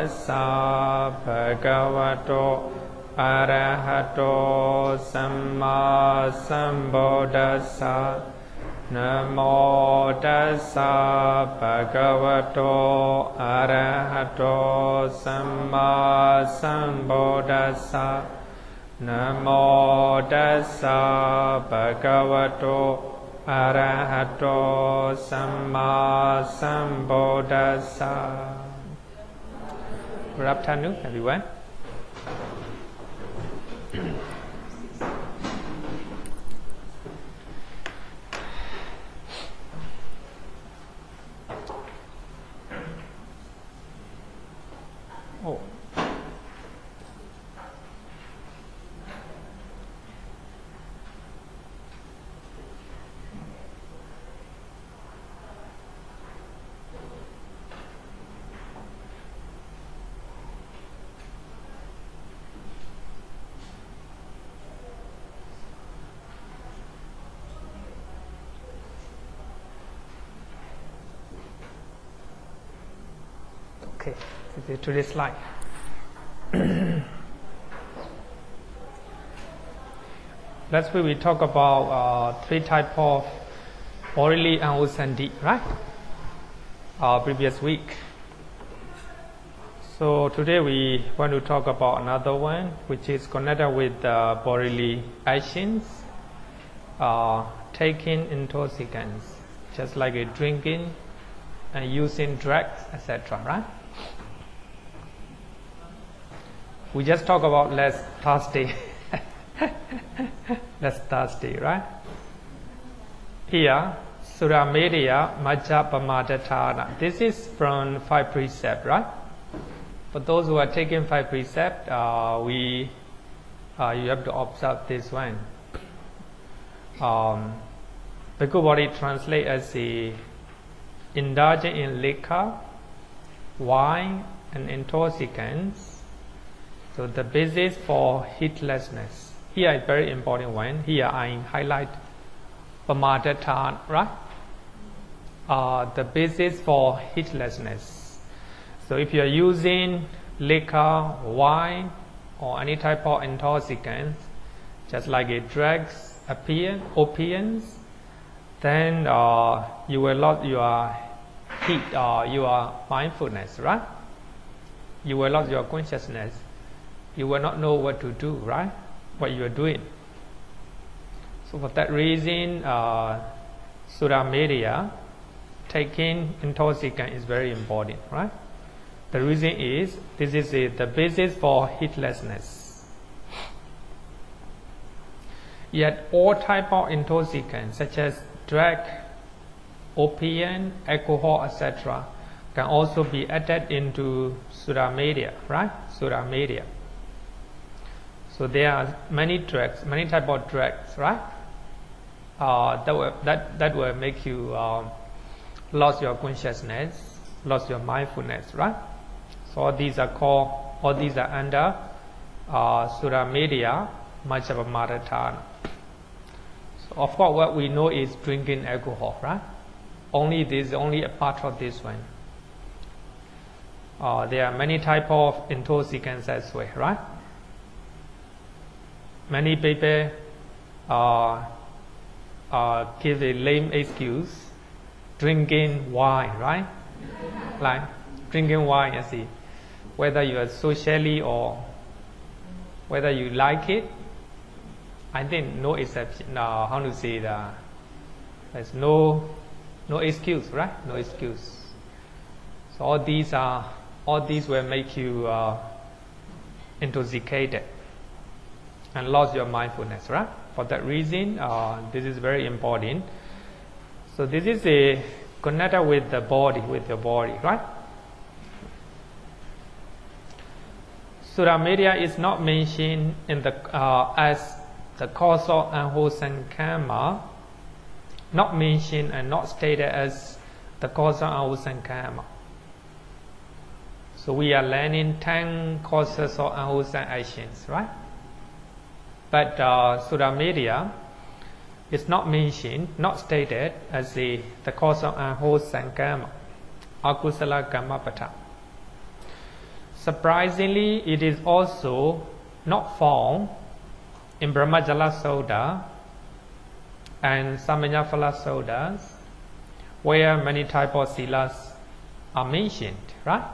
tassa bhagavato arahato samma sambuddhassa. Namo tassa bhagavato arahato samma sambuddhassa. Namo tassa bhagavato arahato samma sambuddhassa. Good afternoon, everyone. Oh. Okay, to this slide. Last week we talked about three types of bodily unwholesome deed, right? Previous week. So today we want to talk about another one, which is connected with bodily actions, taking intoxicants, just like drinking and using drugs, etc., right? We just talk about less thirsty, less thirsty, right? Here, Suramedia Majja Pamadatthana. This is from 5 precepts, right? For those who are taking 5 precepts, you have to observe this one. Bhikkhu body translate as the indulging in liquor, wine, and intoxicants. So the basis for heedlessness. Here is very important one. Here I highlight Pamadatthana, right? The basis for heedlessness. So if you are using liquor, wine, or any type of intoxicants, just like drugs, opiates, then you will lose your heed, your mindfulness, right? You will lose your consciousness. You will not know what to do, right? What you are doing. So for that reason, Suramedia, taking intoxicant is very important, right? The reason is, this is the basis for heedlessness. Yet all type of intoxicants, such as drug, opium, alcohol, etc., can also be added into Suramedia, right? Suramedia. So there are many drugs, many type of drugs, right? That will make you lose your consciousness, lose your mindfulness, right? So all these are under Suramedia Majjapamadatthana. So of course, what we know is drinking alcohol, right? Only a part of this one. There are many type of intoxicants as well, right? Many people give a lame excuse, drinking wine, right? Like drinking wine, you see, whether you are socially or whether you like it, I think no exception. How to say that? There's no excuse, right? No excuse. So all these will make you intoxicated and lose your mindfulness, right? For that reason, this is very important. So this is a connected with the body, with your body, right? Suramedia is not mentioned in the as the cause of unwholesome karma, not mentioned and not stated as the cause of unwholesome karma. So we are learning 10 causes of unwholesome actions, right? But Suramedia is not mentioned, not stated as the cause of unwholesome karma, akusala karma pata. surprisingly, it is also not found in Brahmajala Soda and Samanyaphala Sodas, where many types of silas are mentioned, right?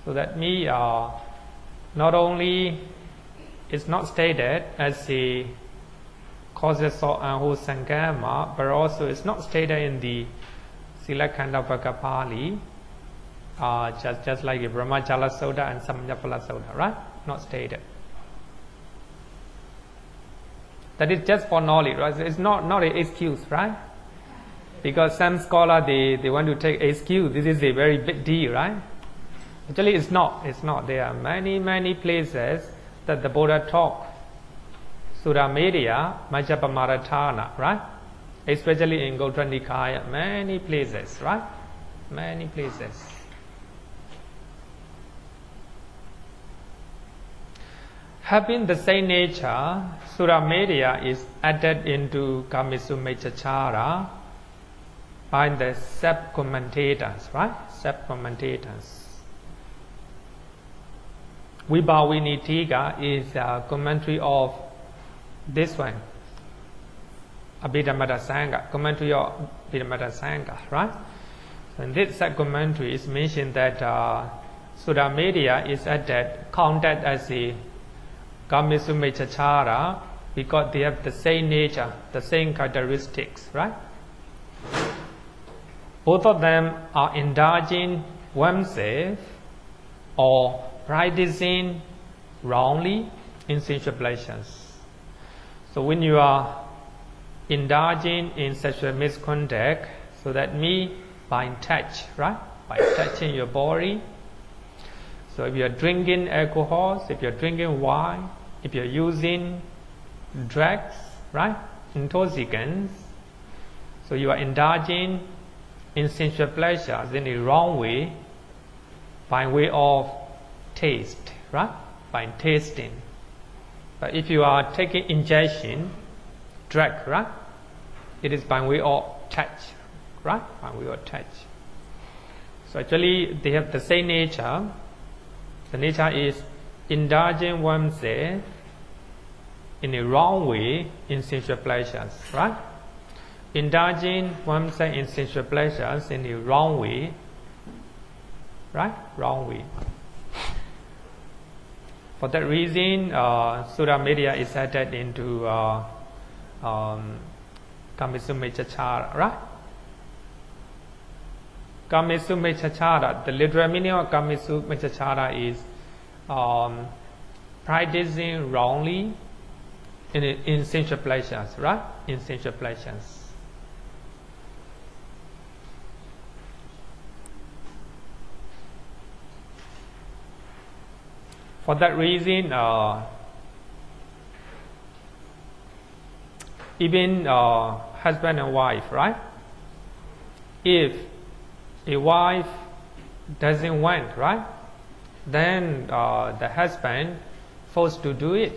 So that means not only it's not stated as a causes of unwholesome karma, but also it's not stated in the Sila Khandapaka Pali, just like the Brahmajala Soda and Samanyaphala Soda, right? Not stated. That is just for knowledge, right? It's not an excuse, right? Because some scholars they want to take excuse. This is a very big deal, right? Actually, it's not. It's not. There are many places that the Buddha taught Sura Media, Majjapamaratthana, right? Especially in Gautra Nikaya, many places, right? Many places. Having the same nature, Sura Media is added into Kamisummecchachara by the sub-commentators, right? Sub-commentators. Vibhavinitika is a commentary of this one, Abhidhamma Sangha, commentary of Abhidhamma Sangha, right? So in this sub-commentary is mentioned that Sura Media is added, counted as a Kamisummecchachara because they have the same nature, the same characteristics, right? Both of them are indulging oneself or practicing wrongly in sensual pleasures. So when you are indulging in sexual misconduct, so that means by touch, right? By touching your body. So if you are drinking alcohol, if you are drinking wine, if you are using drugs, right? Intoxicants, so you are indulging in sensual pleasures in the wrong way, by way of taste, right? By tasting. But if you are taking ingestion, drug, right? It is by way of touch, right? By way of touch. So actually they have the same nature. The nature is indulging oneself in a wrong way in sensual pleasures, right? Indulging oneself in sensual pleasures in the wrong way, right? Wrong way. For that reason, Sura Media is added into Kamisummecchachara, right? Kamisummecchachara, the literal meaning of Kamisummecchachara is practicing wrongly in sensual pleasures, right? In sensual pleasures. For that reason, even husband and wife, right? If a wife doesn't want, right? Then the husband forced to do it.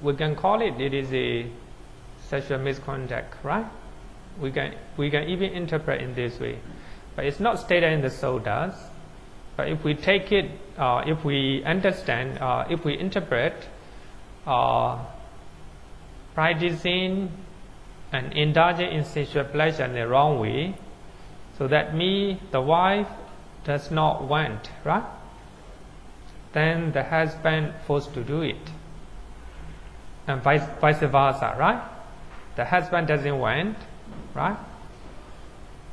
We can call it is a sexual misconduct, right? We can even interpret in this way, but it's not stated in the Suttas. But if we take it, if we understand, if we interpret practicing and indulging in sexual pleasure in the wrong way, so that means the wife does not want, right? Then the husband forced to do it, and vice versa, right? The husband doesn't want, right?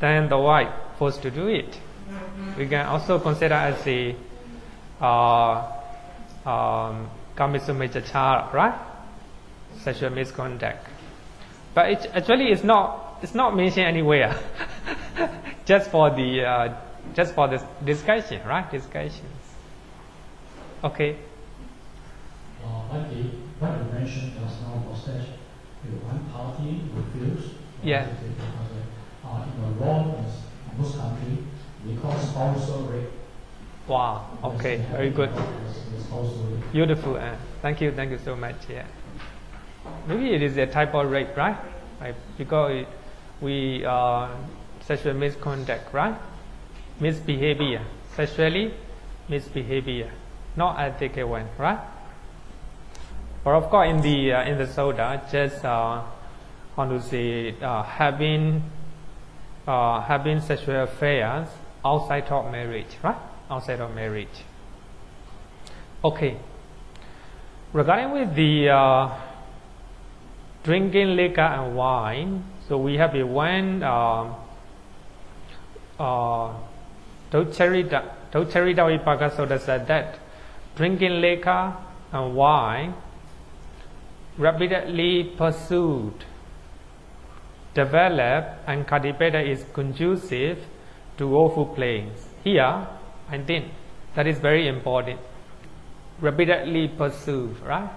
Then the wife forced to do it. We can also consider as a Kamisummecchachara, right? Sexual misconduct. But it actually it's not mentioned anywhere. just for the discussion, right? Discussions. Okay. What you mentioned just now was that one party refused. Yeah. In the law in most countries, we call spousal rape. Wow. Okay. Very good. Beautiful. Thank you so much. Yeah. Maybe it is a type of rape, right? Because we sexual misconduct, right? Misbehavior, sexually misbehavior, not ethical one, right? But of course, in the soda, just having sexual affairs outside of marriage, right? Outside of marriage. Okay. Regarding with the drinking liquor and wine, so we have a one Theravada Vipassana said that drinking liquor and wine repeatedly pursued, developed and cultivated is conducive to awful planes. Here, I think that is very important. Repeatedly pursue, right?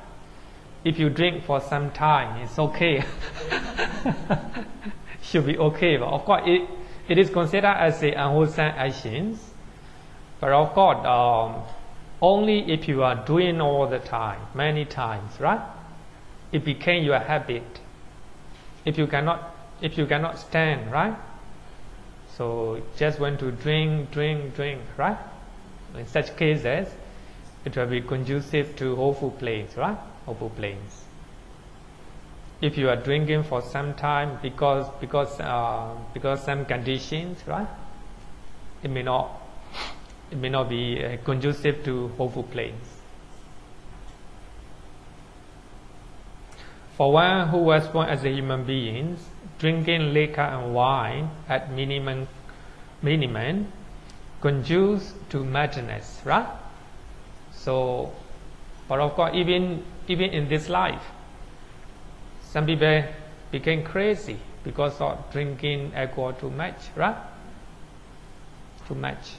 If you drink for some time, it's okay. Should be okay, but of course it is considered as a unwholesome actions. But of course, only if you are doing all the time, many times, right? It became your habit. If you cannot stand, right? So just want to drink, right? In such cases, it will be conducive to awful planes, right? Awful planes. If you are drinking for some time because some conditions, right? It may not be conducive to awful planes. For one who was born as a human being, drinking liquor and wine at minimum conduces to madness, right? So, but of course, even in this life, some people became crazy because of drinking alcohol too much, right? Too much.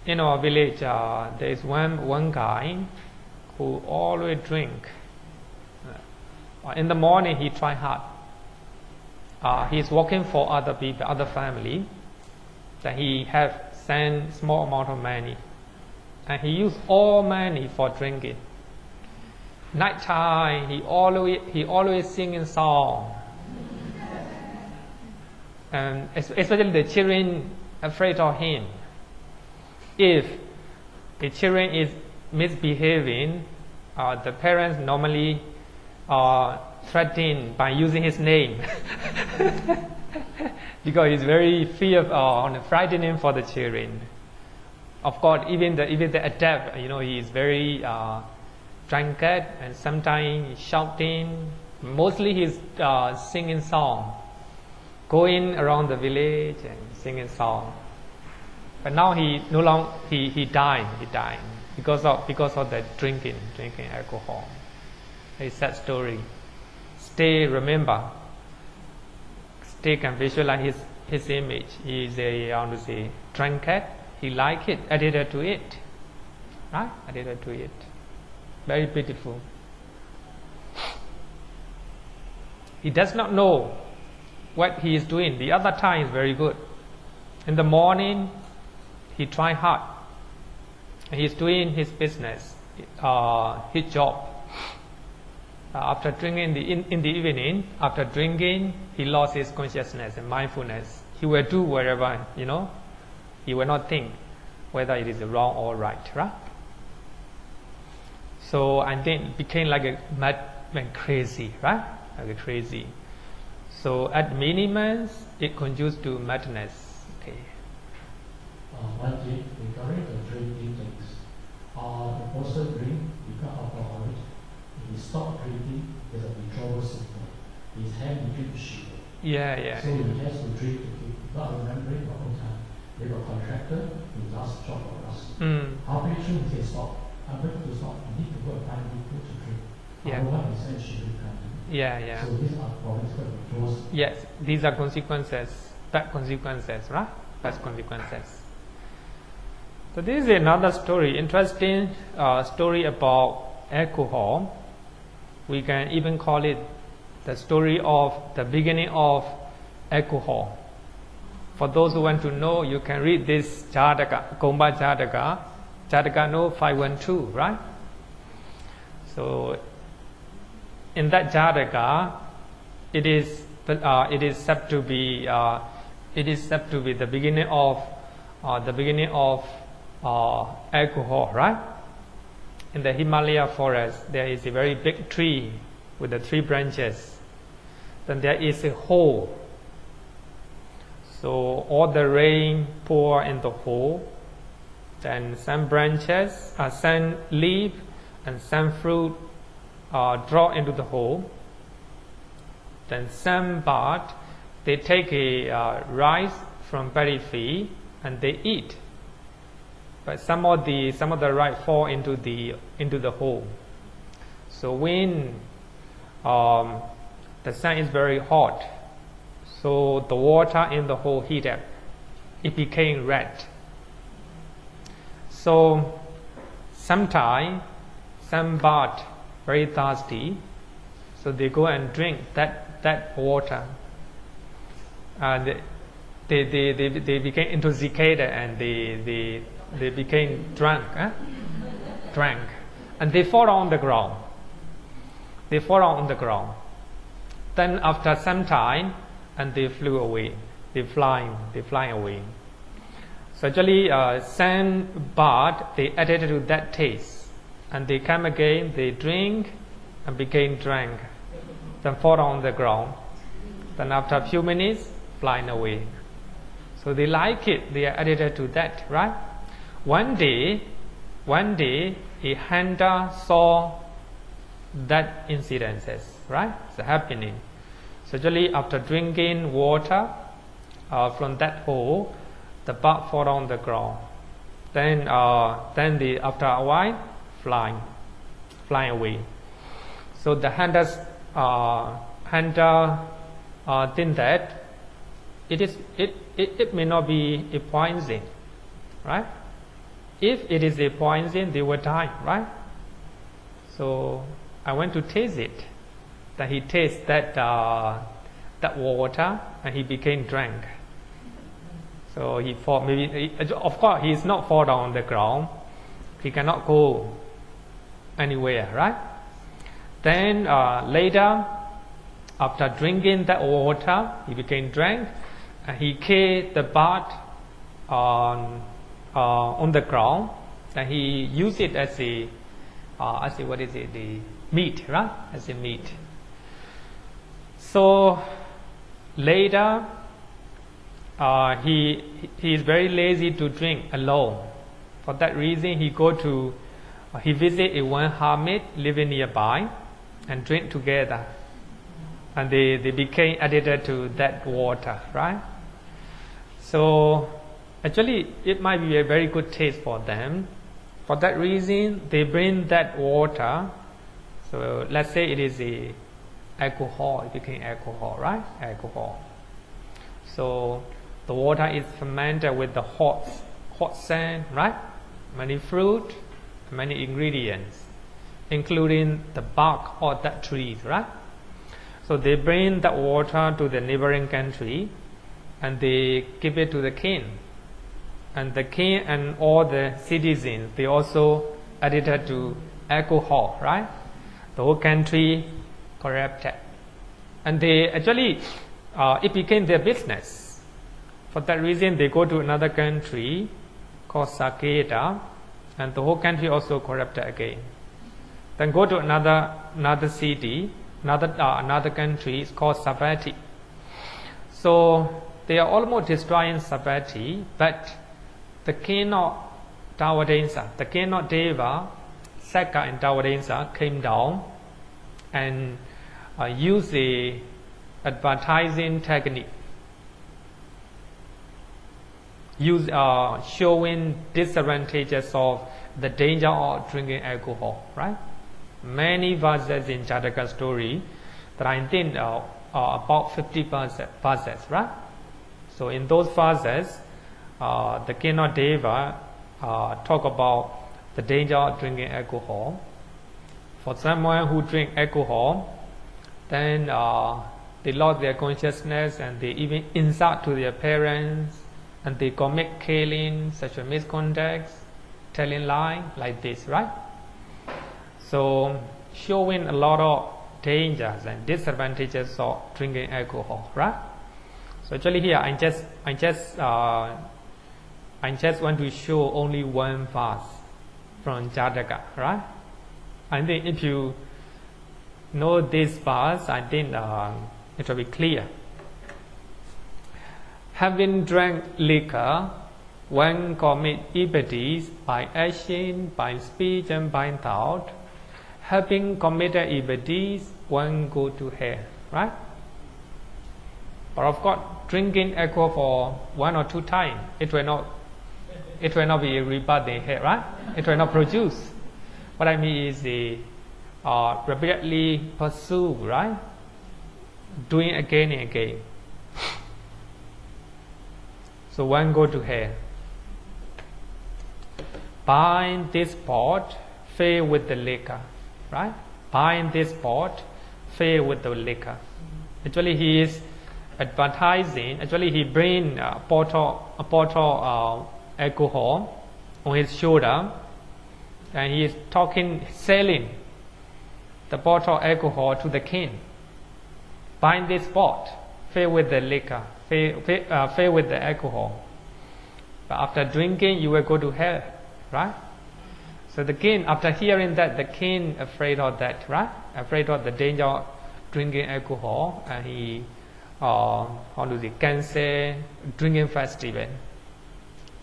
In our village, there is one guy who always drink. In the morning, he try hard. He is working for other people, other family. That he have send small amount of money, and he use all money for drinking. Night time, he always singing song, and especially the children afraid of him. If the children is misbehaving, the parents normally threaten by using his name. Because he's very fearful, frightening for the children. Of course, even the adept, he is very drunkard and sometimes shouting. Mostly he's singing song, going around the village and singing song. But now he no longer he died because of the drinking alcohol. It's a sad story. Remember. They can visualize his image. He is a drunkard. He like it, addicted to it, right? Addicted to it. Very beautiful. He does not know what he is doing. The other time is very good. In the morning, he try hard. He is doing his business, his job. After drinking in the evening, after drinking, he lost his consciousness and mindfulness. He will do whatever, he will not think whether it is wrong or right, right? So I think it became like a madman, crazy, right? Like a crazy. So at minimum, it conduces to madness. Okay. One thing regarding the drinking things, the person drink because alcoholic. He stopped drinking, there's a withdrawal symptom. His hand begins to shiver. Yeah. So he has to drink to keep not remembering the whole time. They were contracted, he lost job or lost. How many soon he stop? I'm going to stop. You need to go and find people to drink. Otherwise, his hand shivering coming. Yeah. So these are problems for withdrawals. Yes, these are consequences, bad consequences, right? Bad consequences. So this is another story, interesting story about alcohol. We can even call it the story of the beginning of alcohol. For those who want to know, you can read this Jataka, Gomba Jataka no 512, right? So in that Jataka, it is said to be the beginning of the beginning of alcohol, right? In the Himalaya forest, there is a very big tree with the 3 branches. Then there is a hole. So all the rain pour in the hole. Then some branches, some leaf, and some fruit drop into the hole. Then some bird, they take a rice from periphery and they eat. But some of the rice fall into the hole. So when the sun is very hot, so the water in the hole heat up. It became red. So sometimes some bird very thirsty, so they go and drink that water. They became intoxicated and they became drunk, and they fall on the ground. Then after some time, and they flew away. They fly away. So actually, some bird they added to that taste, and they come again. They drink and became drunk. Then fall on the ground. Then after a few minutes, flying away. So they like it. They are added to that, right? One day, a hunter saw that incidences, right? It's happening. So usually after drinking water from that hole, the bird fall on the ground. Then after a while, flying away. So the hunter think that it may not be a poison, right? If it is a poison, they will die, right? So I went to taste it. Then he tasted that water and he became drunk. So he thought of course he is not fall down on the ground. He cannot go anywhere, right? Then later, after drinking that water, he became drunk and he killed the bird on the ground, and he used it as a the meat, right? As a meat. So later, he is very lazy to drink alone. For that reason, he visit a one hermit living nearby and drink together, and they became addicted to that water, right? So actually, it might be a very good taste for them. For that reason, they bring that water. So let's say it is a alcohol. It became alcohol, right? Alcohol. So the water is fermented with the hot sand, right? Many fruit, many ingredients, including the bark of that tree, right? So they bring that water to the neighboring country, and they give it to the king. And the king and all the citizens, they also addicted to alcohol, right? The whole country corrupted. And they actually, it became their business. For that reason, they go to another country called Saketa, and the whole country also corrupted again. Then go to another city, another country, it's called Savatthi. So they are almost destroying Savatthi, but the king of Tawadensa, the king of Deva, Saka and Tawadensa came down and used the advertising technique, showing disadvantages of the danger of drinking alcohol, right? Many verses in Jataka story that I think are about 50 verses, right? So in those verses, the king of Deva talk about the danger of drinking alcohol. For someone who drink alcohol, then they lost their consciousness and they even insult to their parents, and they commit killing, sexual misconduct, telling lie, like this, right? So showing a lot of dangers and disadvantages of drinking alcohol, right? So actually here I just I just want to show only one verse from Jataka, right? I think if you know this verse, I think it will be clear. Having drank liquor, one commits iniquities by action, by speech, and by thought. Having committed iniquities, one go to hell, right? But of course, drinking alcohol for 1 or 2 times, it will not be a rebirth in hell, right? It will not produce. What I mean is the repeatedly pursue, right? Doing again and again. So one go to hell. Buying this pot, fill with the liquor, right? Buying this pot, fill with the liquor. Actually, he is advertising. Actually, he bring a bottle alcohol on his shoulder, and he is selling the bottle alcohol to the king. Buying this pot, fill with the liquor, fill with the alcohol. But after drinking, you will go to hell, right? So the king, after hearing that, the king afraid of that, right? Afraid of the danger of drinking alcohol, and he cancel drinking festival.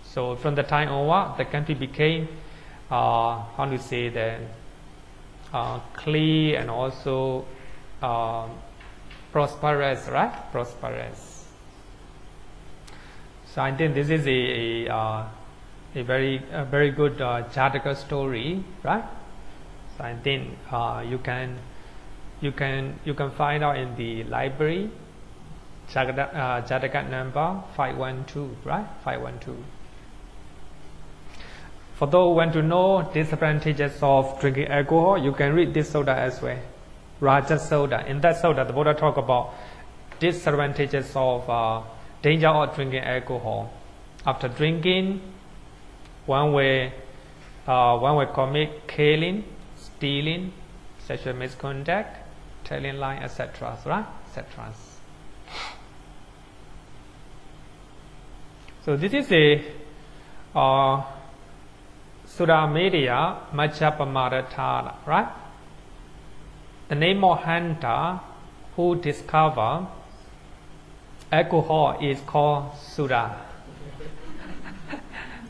So from the time onward, the country became clean and also prosperous, right? Prosperous. So I think this is a very good Jataka story, right? So I think you can find out in the library, Jataka number 512, right? 512. For those who want to know disadvantages of drinking alcohol, you can read this sutta as well, Raja Sutta. In that sutta, the Buddha talk about disadvantages of danger of drinking alcohol. After drinking, one will commit killing, stealing, sexual misconduct, telling lies, etc. Right? Etc. So this is a Sutta Media Majjapamadatthana, right? The name of hunter who discover alcohol is called Sutta.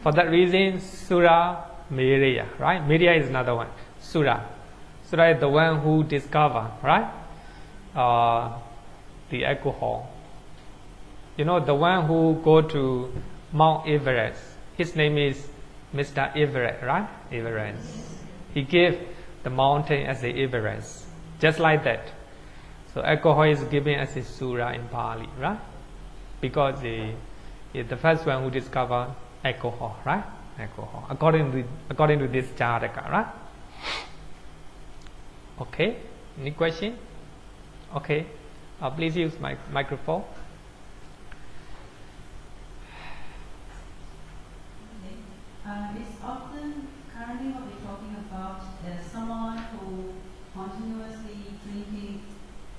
For that reason, Sutta Media, right? Media is another one. Sutta. Sutta is the one who discover, right? The alcohol. You know, the one who go to Mount Everest, his name is Mr. Everest, right? Everest. He gave the mountain as the Everest, just like that. So alcohol is given as a Sutta in Pali, right? Because he is the first one who discovered alcohol, right? Alcohol, according to this Jataka, right? Okay. Any question? Okay. Please use my microphone. It's often currently what we're talking about someone who continuously drinking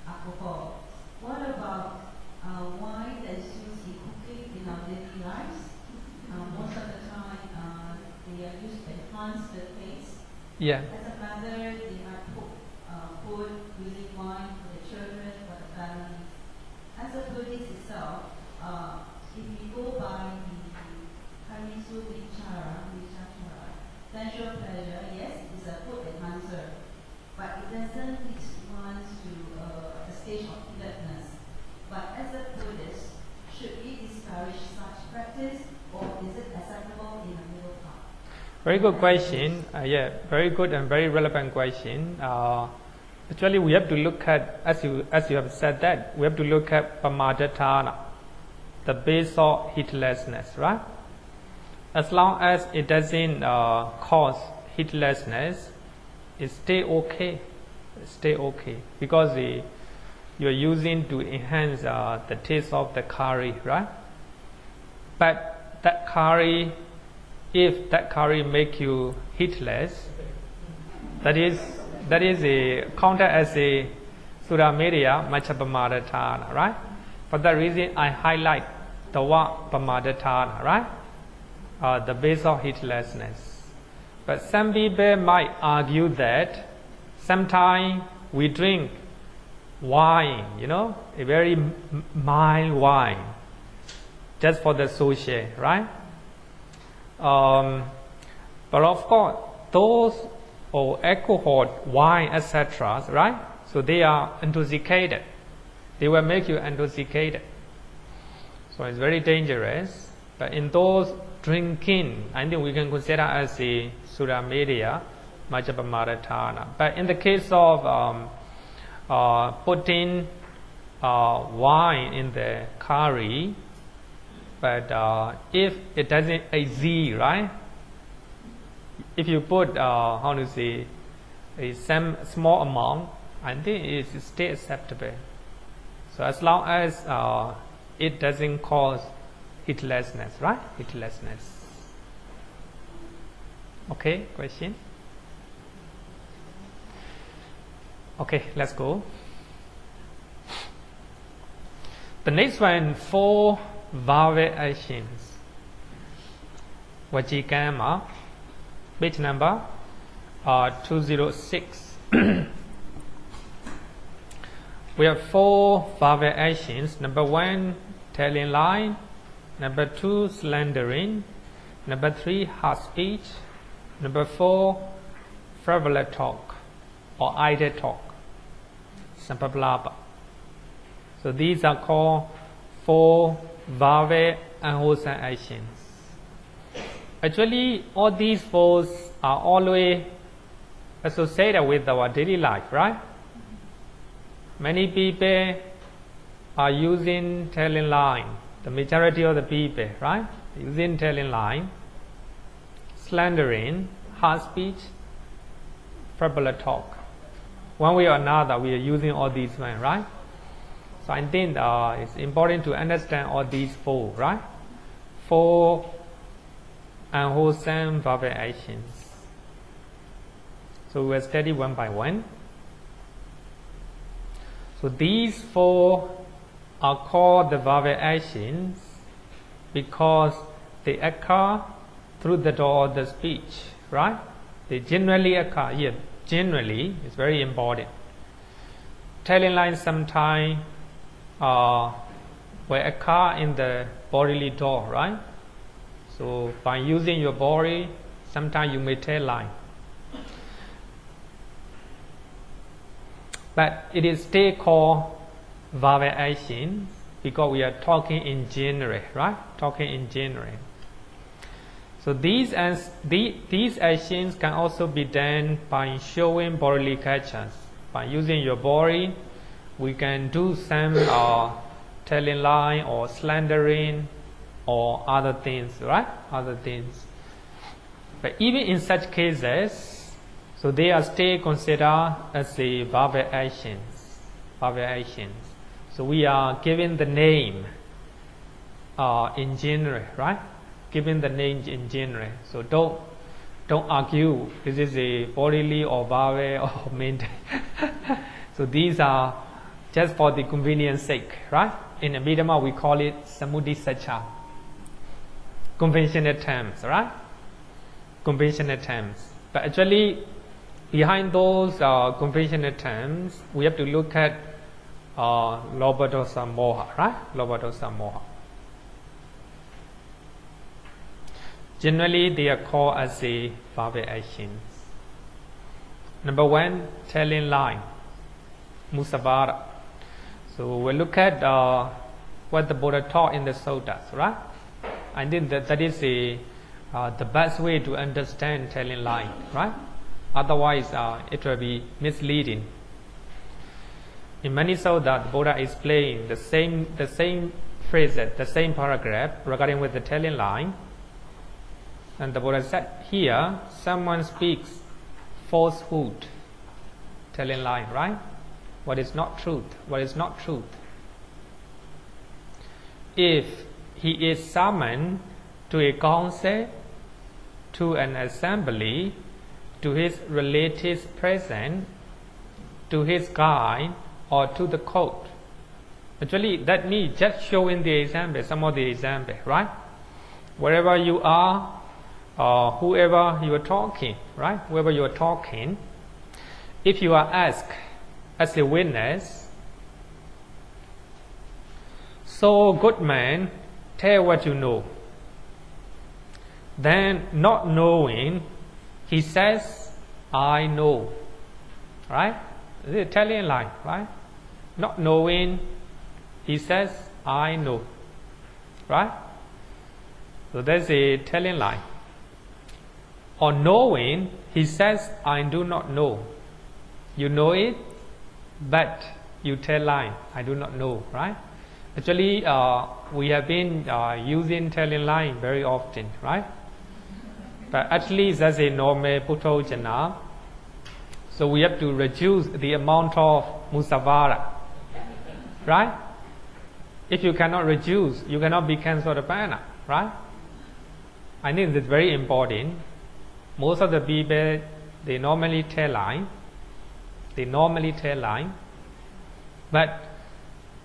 alcohol. What about wine that is used in cooking in our daily lives? Most of the time they are used to enhance the taste. Yeah. As a mother, they might cook food using wine for the children, for the family. As a Buddhist itself, if we go by the Kamisu Vichara, sensual pleasure, yes, is a food enhancer, but it doesn't lead one to a stage of alertness. But as a Buddhist, should we discourage such practice, or is it acceptable in a middle path? Very good question. Yeah, very good and very relevant question. Actually, we have to look at, as you have said that, we have to look at Pamadatthana, the base of heedlessness, right? As long as it doesn't cause heedlessness, it stay okay. Stay okay, because you're using to enhance the taste of the curry, right? But that curry, if that curry make you heedless, that is a counter as a Sutta Media Majjapamadatthana, right? For that reason, I highlight the word Pamadatthana, right? the base of heedlessness. But some people might argue that sometimes we drink wine, a very mild wine, just for the social, right? But of course, those or alcohol, wine, etc., right? So they are intoxicated. They will make you intoxicated. So it's very dangerous. But in those drinking, I think we can consider as a Sura Media, Majjapamaratthana. But in the case of putting wine in the curry, but if it doesn't exceed, right? If you put, a small amount, I think it's still acceptable. So as long as it doesn't cause heedlessness, right? Heedlessness. Okay, question? Okay, let's go. The next one, 4 variations. Vajikama, page number 206. We have 4 variations. Number 1, telling lie. Number 2, slandering. Number 3, hard speech. Number 4, frivolous talk or idle talk. Sampaplapa. So these are called 4 vave unwholesome actions. Actually, all these 4 are always associated with our daily life, right? Many people are using telling lie. The majority of the people, right? Using telling lie, slandering, hard speech, frivolous talk. One way or another, we are using all these ones, right? So I think it's important to understand all these 4, right? 4 unwholesome variations. So we will study one by one. So these 4 are called the variations because they occur through the door of the speech, right? They generally occur here. Generally, it's very important. Telling lines sometimes will occur in the bodily door, right? So by using your body, sometimes you may tell lie. But it is still called variations because we are talking in general, right? Talking in general. So these actions can also be done by showing bodily cultures. By using your body, we can do some telling lie or slandering or other things, right? Other things. But even in such cases, so they are still considered as the variations. So we are giving the name in general, right? Giving the name in general. So don't argue. This is a bodily or vave or mental. So these are just for the convenience sake, right? In Abhidhamma we call it samudhisacha. Conventional terms, right? Conventional terms. But actually, behind those conventional terms, we have to look at lobha dosa moha, right? Lobha dosa moha. Generally, they are called as the variations. Number 1, telling lie, musavara. So we'll look at what the Buddha taught in the suttas, right? I think that is the best way to understand telling lie, right? Otherwise, it will be misleading. In many suttas, the Buddha explained the same phrases, the same paragraph regarding with the telling lie. And the Buddha said, here, someone speaks falsehood, telling lie, right? What is not truth? What is not truth? If he is summoned to a council, to an assembly, to his relatives present, to his guide, or to the court. Actually, that means just showing the example, some of the example, right? wherever you are, whoever you are talking, right? Whoever you are talking, if you are asked as a witness, so good man, tell what you know. Then, not knowing, he says, I know. Right? This is a telling lie, right? Not knowing, he says, I know. Right? So that's a telling lie. Or knowing, he says, I do not know. You know it, but you tell lie. I do not know, right? Actually, we have been using telling lie very often, right? But actually, that's a normal puthojana. So we have to reduce the amount of musavara, right? If you cannot reduce, you cannot become Sotapanna, right? I think it's very important. Most of the people, they normally tell lie. But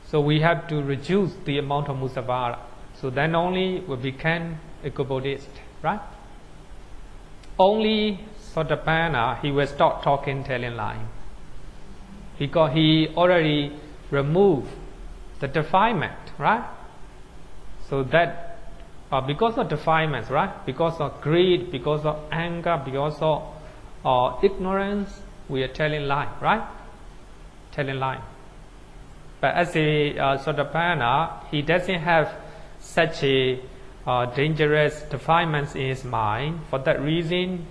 so we have to reduce the amount of musavara. So then only we become a good Buddhist, right? Only Sotapanna, he will start talking, telling lie. Because he already removed the defilement, right? So that, because of defilements, right? Because of greed, because of anger, because of ignorance, we are telling lie, right? Telling lie. But as a Sotapanna, he doesn't have such a dangerous defilements in his mind. For that reason,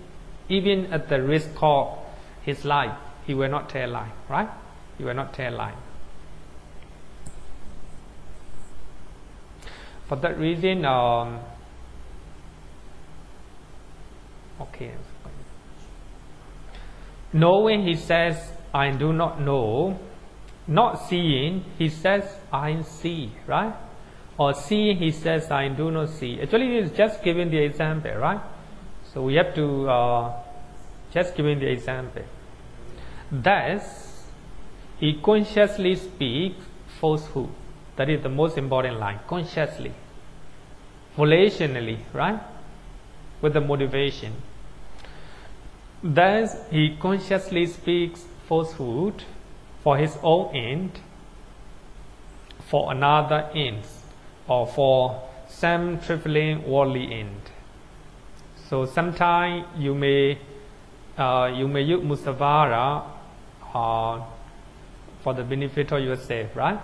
even at the risk of his life, he will not tell lie, right? He will not tell lie. For that reason, okay. Knowing, he says, I do not know. Not seeing, he says, I see, right? Or seeing, he says, I do not see. Actually, he is just giving the example, right? So we have to just giving the example. Thus, he consciously speaks falsehood. That is the most important line. Consciously, volitionally, right? With the motivation. Thus, he consciously speaks falsehood for his own end, for another end, or for some trifling worldly end. So sometimes you may use musavara for the benefit of yourself, right?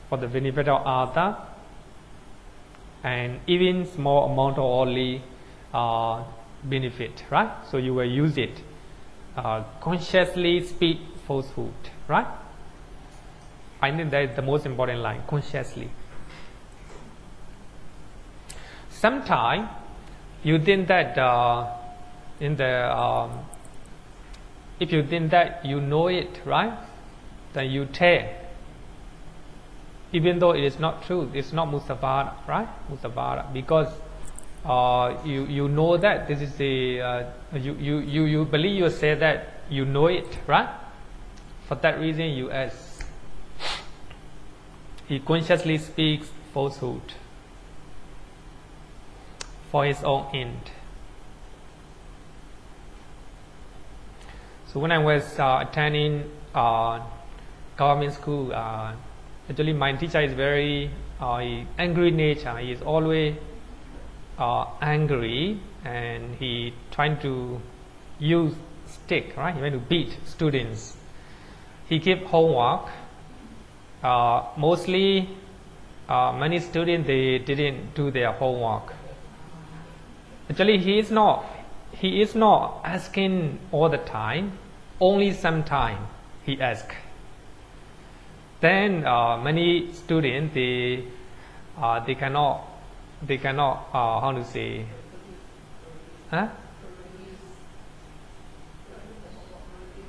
For the benefit of others, and even small amount of worldly benefit, right? So you will use it. Consciously speak falsehood, right? I think that is the most important line. Consciously. Sometimes you think that if you think that you know it, right, then you tell, even though it is not true. It's not musavara, right? Musavara, because you know that this is the you believe, you say that you know it, right? For that reason, you ask. He consciously speaks falsehood for his own end. So when I was attending government school, actually my teacher is very angry nature. He is always angry, and he trying to use stick, right? He went to beat students. He give homework. Mostly, many students, they didn't do their homework. Actually, he is not asking all the time. Only sometime he asks. Then many students, they cannot how to say, huh?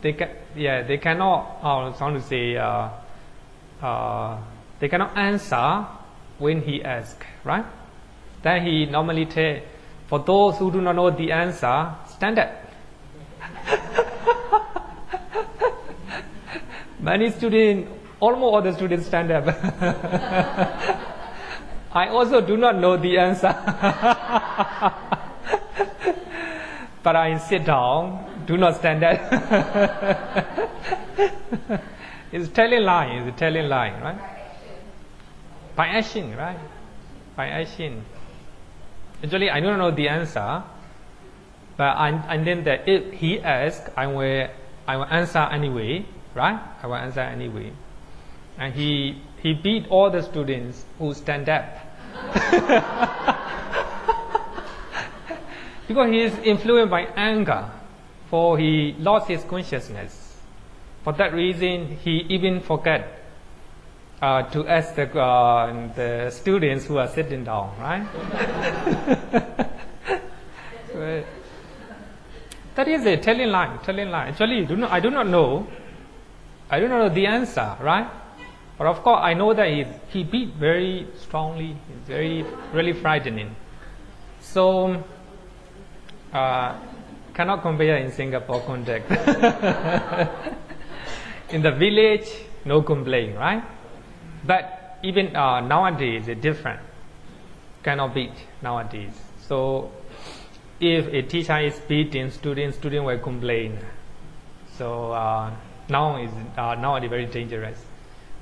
They cannot how to say, they cannot answer when he asks, right? Then he normally tell, for those who do not know the answer, stand up. Many students, almost all the students stand up. I also do not know the answer. But I sit down, do not stand up. It's telling lie, right? By action, right? By action. Actually, I don't know the answer, but and then if he asks, I will answer anyway, right? I will answer anyway. And he beat all the students who stand up. Because he is influenced by anger, for he lost his consciousness. For that reason, he even forget to ask the students who are sitting down, right? That is a telling lie. Actually, I do not know the answer, right? But of course, I know that he beat very strongly. It's really frightening. So, cannot compare in Singapore context. In the village, no complaint, right? But even nowadays, it's different. Cannot beat nowadays. So, if a teacher is beating students will complain. So nowadays very dangerous.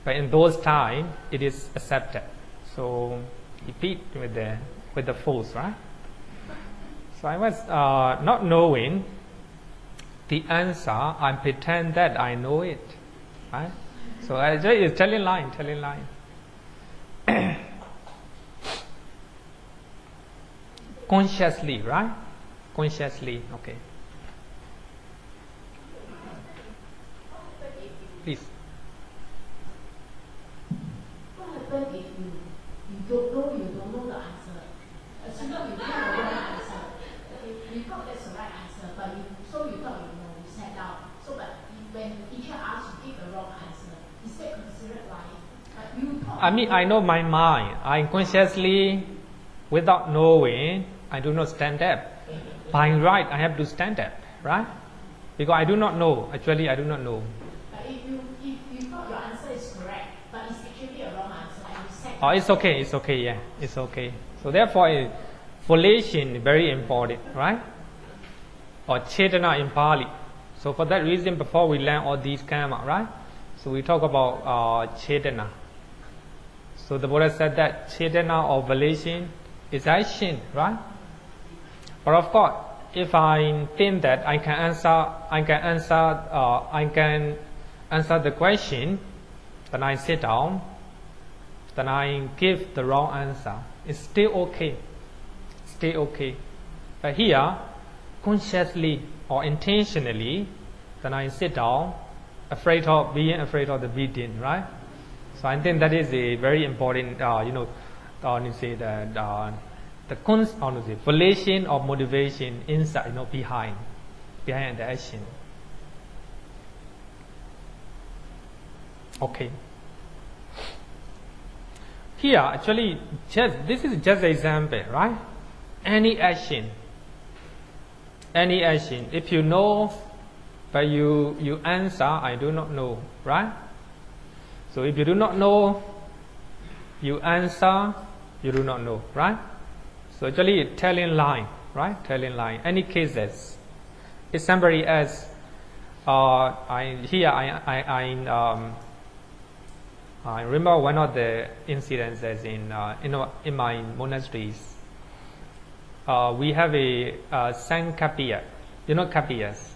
But in those times, it is accepted. So he beat with the force, right? So I was not knowing the answer. I pretend that I know it, right? So I just telling lie. Consciously, right? Consciously, okay. Please. What happens if you don't know the answer? As you know, you thought the right answer. You thought that's the right answer, but you thought you sat down. So, but when the teacher asks, you give the wrong answer. Is that considered lying? I know my mind. I consciously, without knowing, I do not stand up. By right, I have to stand up, right? Because I do not know. Actually, I do not know. But if you thought your answer is correct, but it's actually a wrong answer, and you said. Oh, it's okay. Yeah, it's okay. So therefore, volition is very important, right? Or chetana in Pali. So for that reason, before we learn all these karma, right? So we talk about chetana. So the Buddha said that chetana or volition is action, right? But of course, if I think that I can answer the question, then I sit down, then I give the wrong answer. It's still okay. But here, consciously or intentionally, then I sit down, being afraid of the beating, right? So I think that is a very important, the volition or motivation inside, behind the action. Okay. Here, actually, this is just an example, right? Any action. If you know, but you answer, I do not know, right? So if you do not know, you answer, you do not know, right? So actually, telling lie, right? Telling lie. Any cases. If somebody asks, I remember one of the incidences in my monasteries. We have a Sankapiya. You know kapiyas?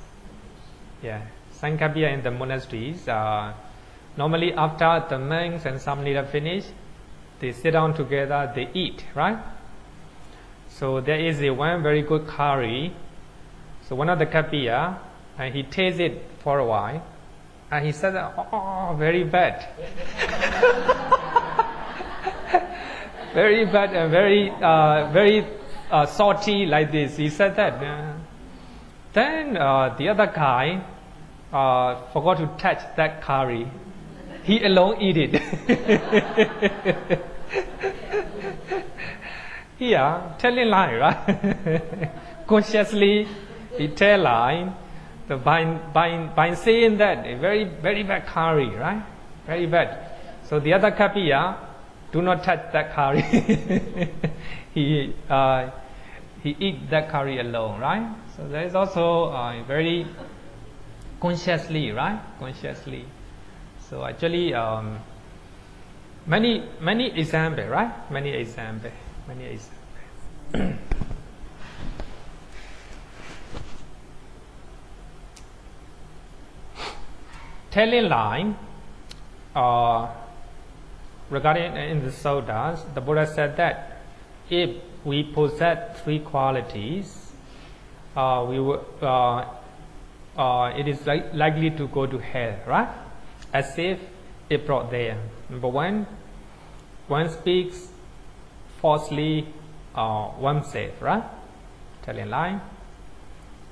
Yeah, Sankapiya in the monasteries. Normally, after the monks and samnita finish, they sit down together, they eat, right? So there is one very good curry. So one of the kapiya, and he tastes it for a while, and he said, "Oh, very bad." Very bad and very salty like this. He said that. Then the other guy forgot to touch that curry. He alone eat it. Here, telling lie, right? Consciously, he tell lie. So by saying that, a very bad curry, right? Very bad. So the other kapiya, do not touch that curry. he eat that curry alone, right? So there is also very consciously, right? Consciously. So actually, many example, right? Many example. Telling line, regarding in the Suttas, the Buddha said that if we possess three qualities, we will, it is likely to go to hell, right? As if it brought there. Number one speaks falsely oneself, right? Telling lie,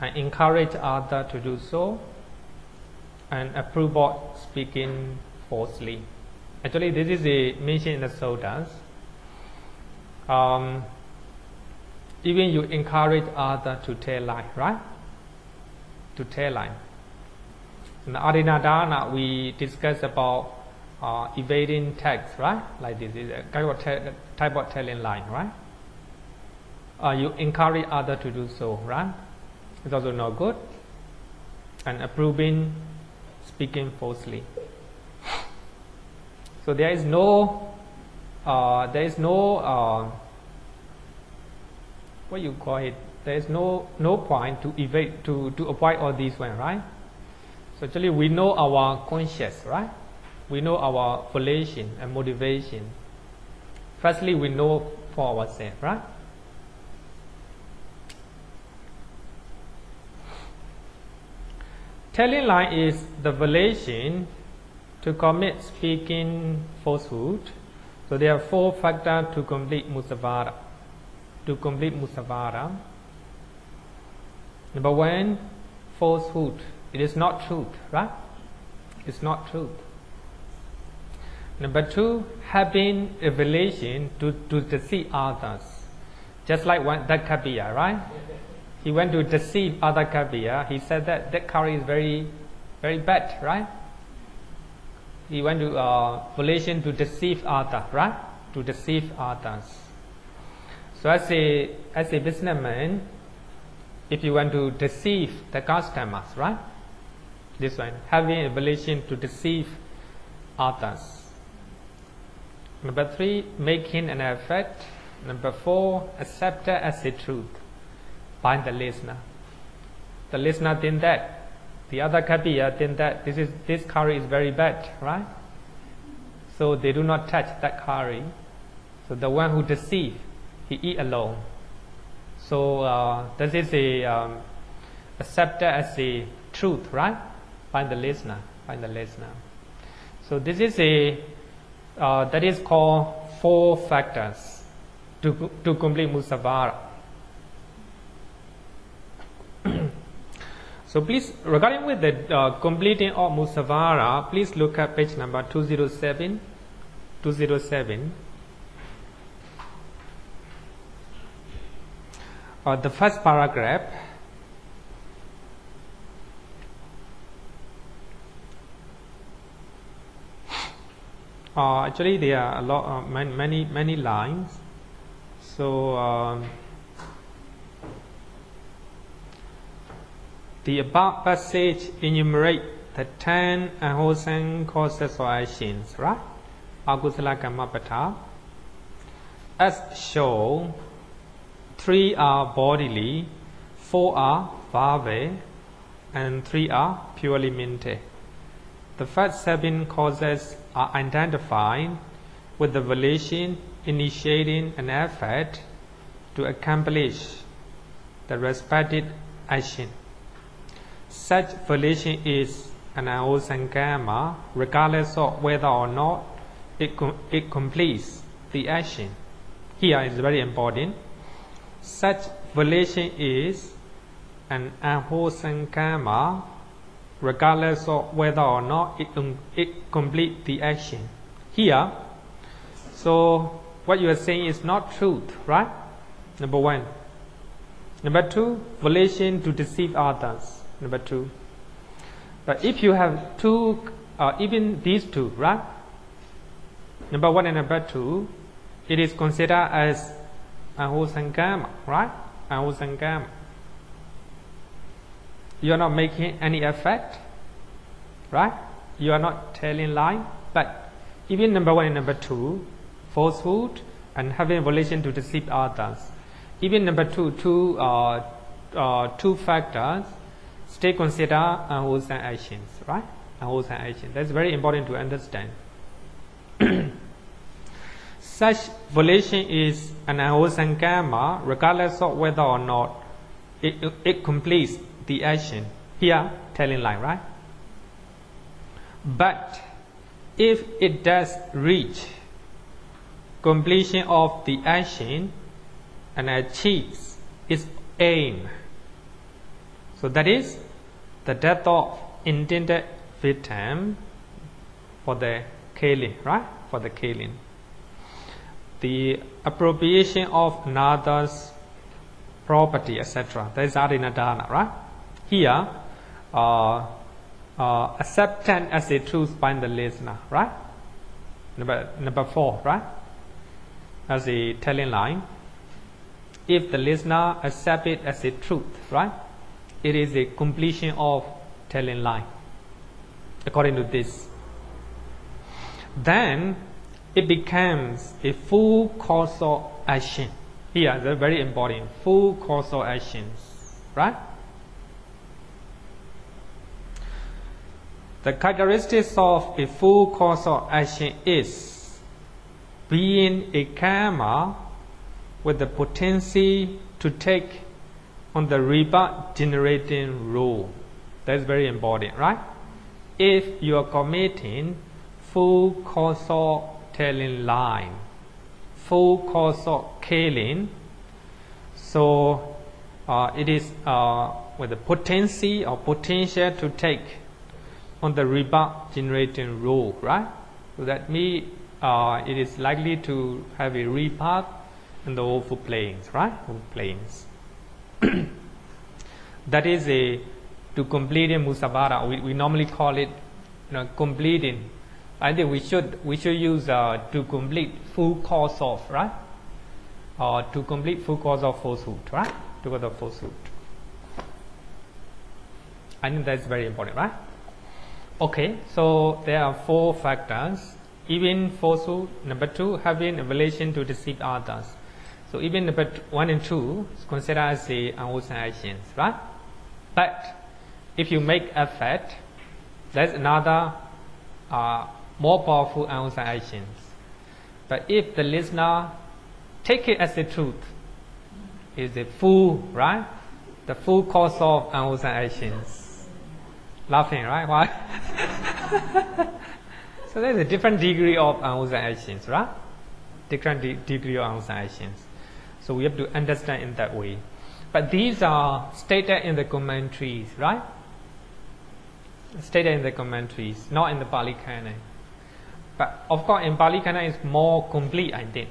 and encourage others to do so, and approve of speaking falsely. Actually, this is mentioned in the Suttas. Even you encourage others to tell lie, right? To tell lie. In the Adinadana, we discuss about evading tax, right? Like this is a type of telling lie, right? You encourage others to do so, right? It's also not good. And approving speaking falsely. So there is no what you call it? There is no point to evade to avoid all these ones, right? So actually we know our conscience, right? We know our volition and motivation. Firstly, we know for ourselves, right? Telling lie is the volition to commit speaking falsehood. So there are four factors to complete musavara. Number one, falsehood. It is not truth, right? It's not truth. Number two, having a volition to deceive others. Just like that Kapiya, right? He went to deceive other Kapiya. He said that curry is very, very bad, right? He went to volition to deceive others, right? To deceive others. So as a businessman, if you want to deceive the customers, right? This one, having a volition to deceive others. Number three, making an effort. Number four, accept it as a truth by the listener. The listener think that, the other Kapiya think that this curry is very bad, right? So they do not touch that curry. So the one who deceive, he eat alone. So this is accepted as a truth, right? By the listener. So this is that is called four factors to complete musavara. So please, regarding with the completing of musavara, please look at page number 207. The first paragraph. Actually, there are a lot, many lines. So the above passage enumerate the 10 unwholesome causes or actions, right? Akusala Kammapata. As shown, 3 are bodily, 4 are verbal, and 3 are purely mental. The first 7 causes are identified with the volition initiating an effort to accomplish the respective action. Such volition is an unwholesome karma, regardless of whether or not it completes the action. Here is very important. Such volition is an unwholesome karma, regardless of whether or not it completes the action. Here, so what you are saying is not truth, right? Number 1. Number 2, volition to deceive others. Number 2. But if you have two, even these two, right? Number 1 and number 2, it is considered as unwholesome karma, right? Unwholesome karma. You are not making any effect, right? You are not telling lie. But even number 1 and number 2, falsehood and having volition to deceive others. Even number 2, two factors still considered unwholesome actions, right? Unwholesome actions. That's very important to understand. Such volition is an unwholesome karma, regardless of whether or not it completes the action. Here, telling lie, right? But if it does reach completion of the action and achieves its aim, so that is the death of intended victim for the killing, right? For the killing. The appropriation of another's property, etc. That is Adinadana, right? Here, acceptance as a truth by the listener, right? Number 4, right? As a telling line. If the listener accepts it as a truth, right? It is a completion of telling line. According to this, then it becomes a full causal action. Here, they're very important. Full causal actions, right? The characteristics of a full causal action is being a karma with the potency to take on the rebirth generating role. That's very important, right? If you are committing full causal telling line, full causal killing, so it is with the potency or potential to take on the rebirth generating role, right? So that means it is likely to have a rebirth in the awful planes, right? Awful planes. That is to completing musabara. We normally call it, completing. I think we should use to complete full course of, right? Or to complete full course of falsehood, right? To go to falsehood. I think that's very important, right? Okay, so there are 4 factors. Even falsehood, number 2, having a relation to deceive others. So even number 1 and 2 is considered as the unwholesome actions, right? But if you make effort, that's another more powerful unwholesome actions. But if the listener take it as the truth, is a full, right? The full course of unwholesome actions. Laughing, right? Why? So there's a different degree of unwholesome actions, right? Different degree of unwholesome actions. So we have to understand in that way. But these are stated in the commentaries, right? Stated in the commentaries, not in the Pali Canon. But of course, in Pali Canon it's more complete, I think.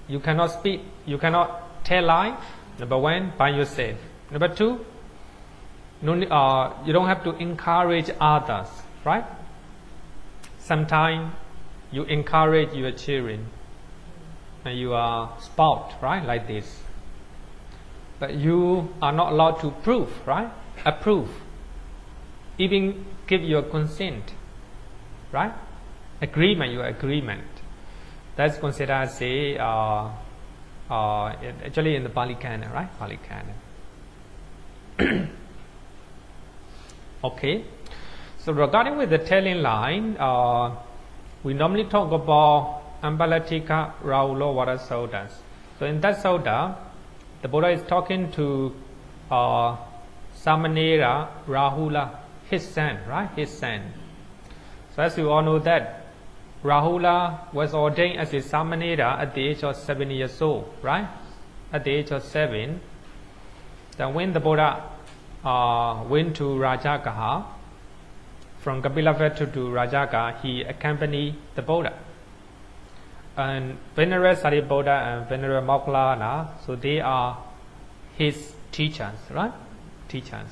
You cannot speak, you cannot tell lie. Number 1, by yourself. Number 2, you don't have to encourage others, right? Sometimes you encourage your children and you are spout, right? Like this. But you are not allowed to prove, right? Approve. Even give your consent, right? Agreement, your agreement. That's considered as actually in the Pali Canon, right? Pali Canon. Okay. So regarding with the telling line, we normally talk about Ambalatika Raulo Vada Sodas. So in that soda, the Buddha is talking to Samanera Rahula, his son, right? His son. So as you all know that Rahula was ordained as a Samanera at the age of 7 years old, right? At the age of 7. Then when the Buddha went to Rajagaha, from Kapilavatthu to Rajagaha, he accompanied the Buddha. And Venerable Sariputta and Venerable Moggallana, so they are his teachers, right? Teachers.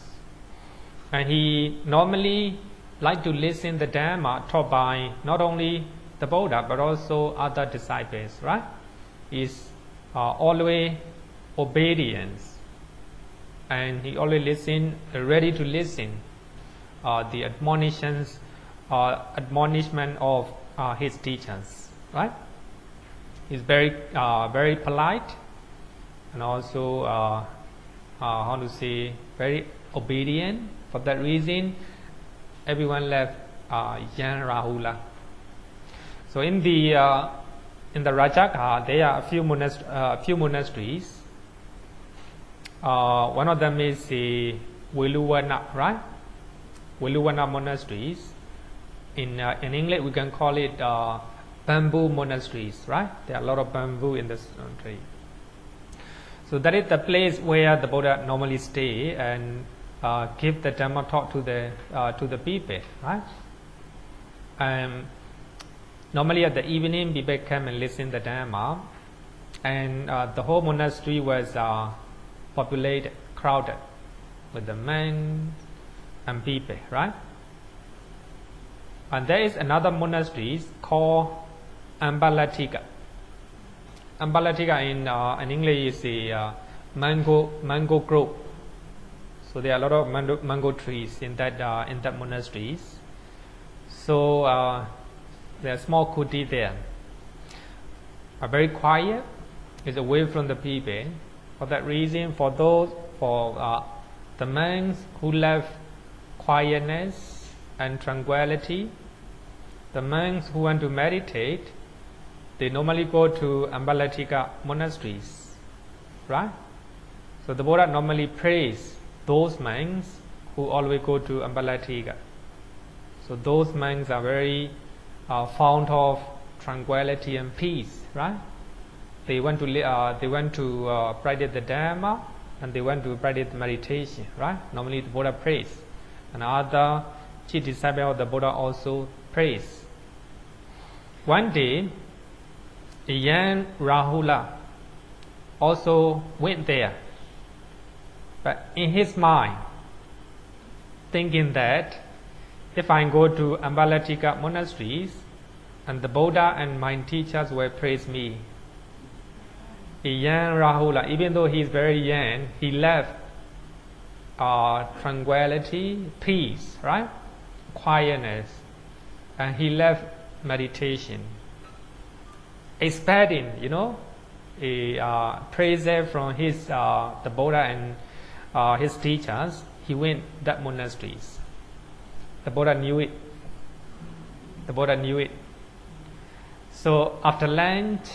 And he normally liked to listen the Dhamma taught by not only the Buddha, but also other disciples, right? Is always obedience, and he always ready to listen the admonishment of his teachers, right? He's very polite, and also very obedient. For that reason, everyone left Yan Rahula. So in the Rajagha, there are a few monasteries. One of them is the Viluwana, right? Viluwana monasteries. In English, we can call it bamboo monasteries, right? There are a lot of bamboo in this country. So that is the place where the Buddha normally stay and give the Dhamma talk to the people, right? Normally at the evening, people come and listen to the Dhamma, and the whole monastery was populated, crowded with the men and people, right? And there is another monastery called Ambalatika. Ambalatika in English is the mango grove. So there are a lot of mango trees in that monasteries. So there are small kuti there. Are very quiet. It's away from the people. For that reason, for the monks who love quietness and tranquility, the monks who want to meditate, they normally go to Ambalatika monasteries, right? So the Buddha normally praise those monks who always go to Ambalatika. So those monks are very fond of tranquility and peace, right? They want to practice the Dhamma, and they want to practice meditation, right? Normally the Buddha prays, and other chief disciples of the Buddha also prays. One day, a young Rahula also went there, but in his mind, thinking that if I go to Ambalatika monasteries, and the Buddha and my teachers will praise me. A young Rahula, even though he is very young, he left tranquility, peace, right? Quietness, and he left meditation. Expecting, a praise from the Buddha and his teachers, he went that monasteries. The Buddha knew it. So after lunch,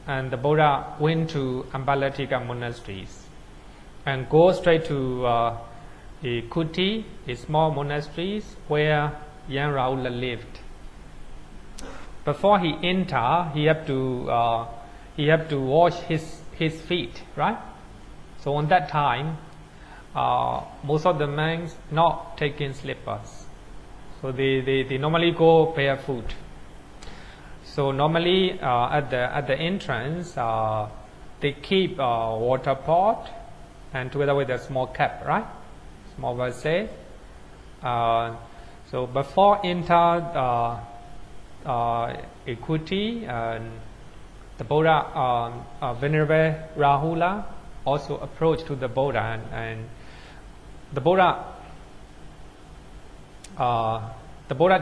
and the Buddha went to Ambalatika monasteries and go straight to a kuti, a small monasteries where young Rahula lived. Before he enter, he have to wash his feet, right? So on that time, most of the monks not taking slippers, so they normally go barefoot. So normally at the entrance, they keep a water pot and together with a small cap, right? Small vase. So before enter a kuti, the Buddha, Venerable Rahula, also approached to the Buddha, and the Buddha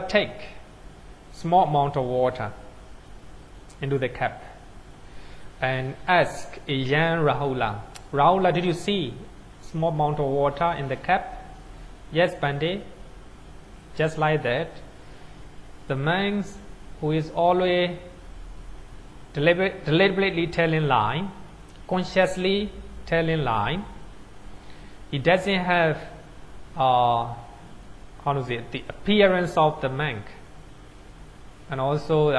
take small amount of water into the cap and ask a young Rahula, did you see small amount of water in the cap? Yes, Bande. Just like that, the monks who is always deliberately telling lie, consciously telling lie, he doesn't have the appearance of the monk, and also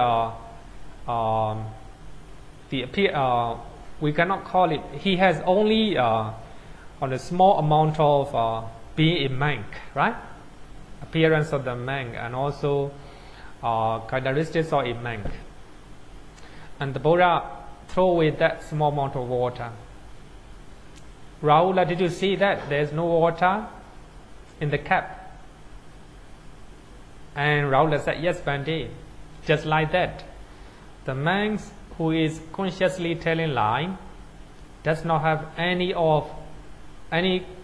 we cannot call it. He has only on a small amount of being a monk, right? Appearance of the monk, and also characteristics of a monk. And the Buddha throw away that small amount of water. Rahula, did you see that? There is no water in the cap. And Rahula said, yes, Bande. Just like that, the monk who is consciously telling lie does not have any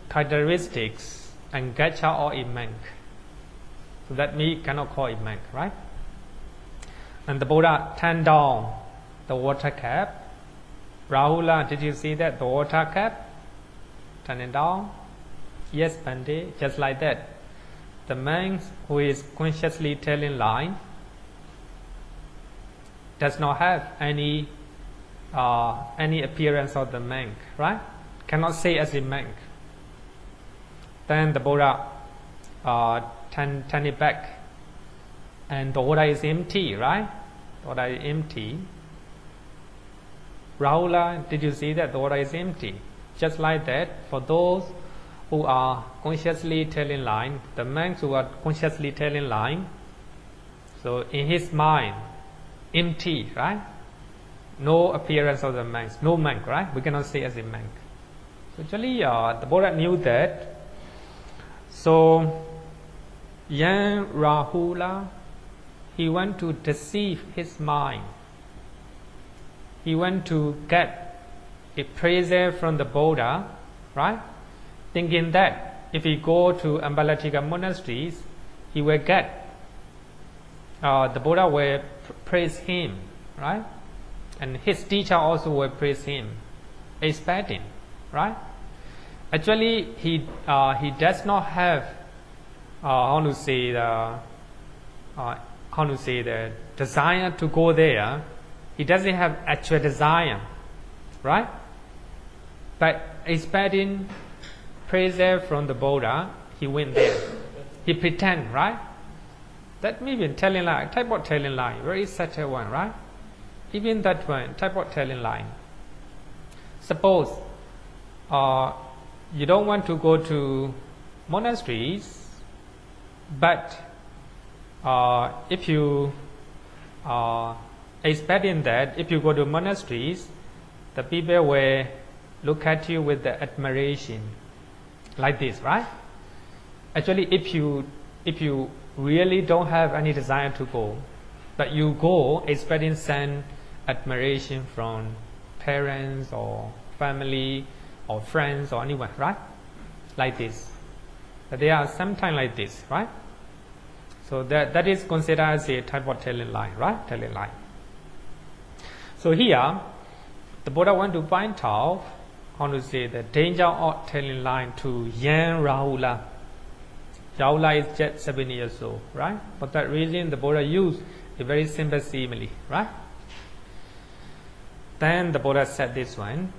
characteristics and gacha or a monk. So that we cannot call it monk, right? And the Buddha turned down the water cap. Rahula, did you see that? The water cap? Turn it down. Yes, Bhante, just like that. The monk who is consciously telling lie does not have any appearance of the monk, right? Cannot say as a monk. Then the Buddha turn it back, and the water is empty, right? The water is empty. Rahula, did you see that the water is empty? Just like that, for those who are consciously telling lie, the monks who are consciously telling lie, so in his mind, empty, right? No appearance of the monks, no monk, right? We cannot say as a monk. So actually, the Buddha knew that. So, young Rahula, he went to deceive his mind. He went to get a present from the Buddha, right? Thinking that if he go to Ambalatika monasteries, he will get, the Buddha will praise him, right? And his teacher also will praise him, expecting, right? Actually, he does not have how to say the desire to go there. He doesn't have actual desire, right? But expecting praise from the Buddha, he went there. He pretend, right? That maybe telling lie, type of telling lie, very subtle one, right? Even that one, type of telling lie. Suppose you don't want to go to monasteries, but if you expecting that if you go to monasteries, the people will look at you with the admiration, like this, right? Actually, if you really don't have any desire to go, but you go expecting some admiration from parents or family or friends or anyone, right? Like this. But they are sometimes like this, right? So that is considered as a type of telling lie, right? Telling lie. So here, the Buddha want to point out how to say the danger of telling lie to young Rahula. Rahula is just 7 years old, right? For that reason, the Buddha used a very simple simile, right? Then the Buddha said this one,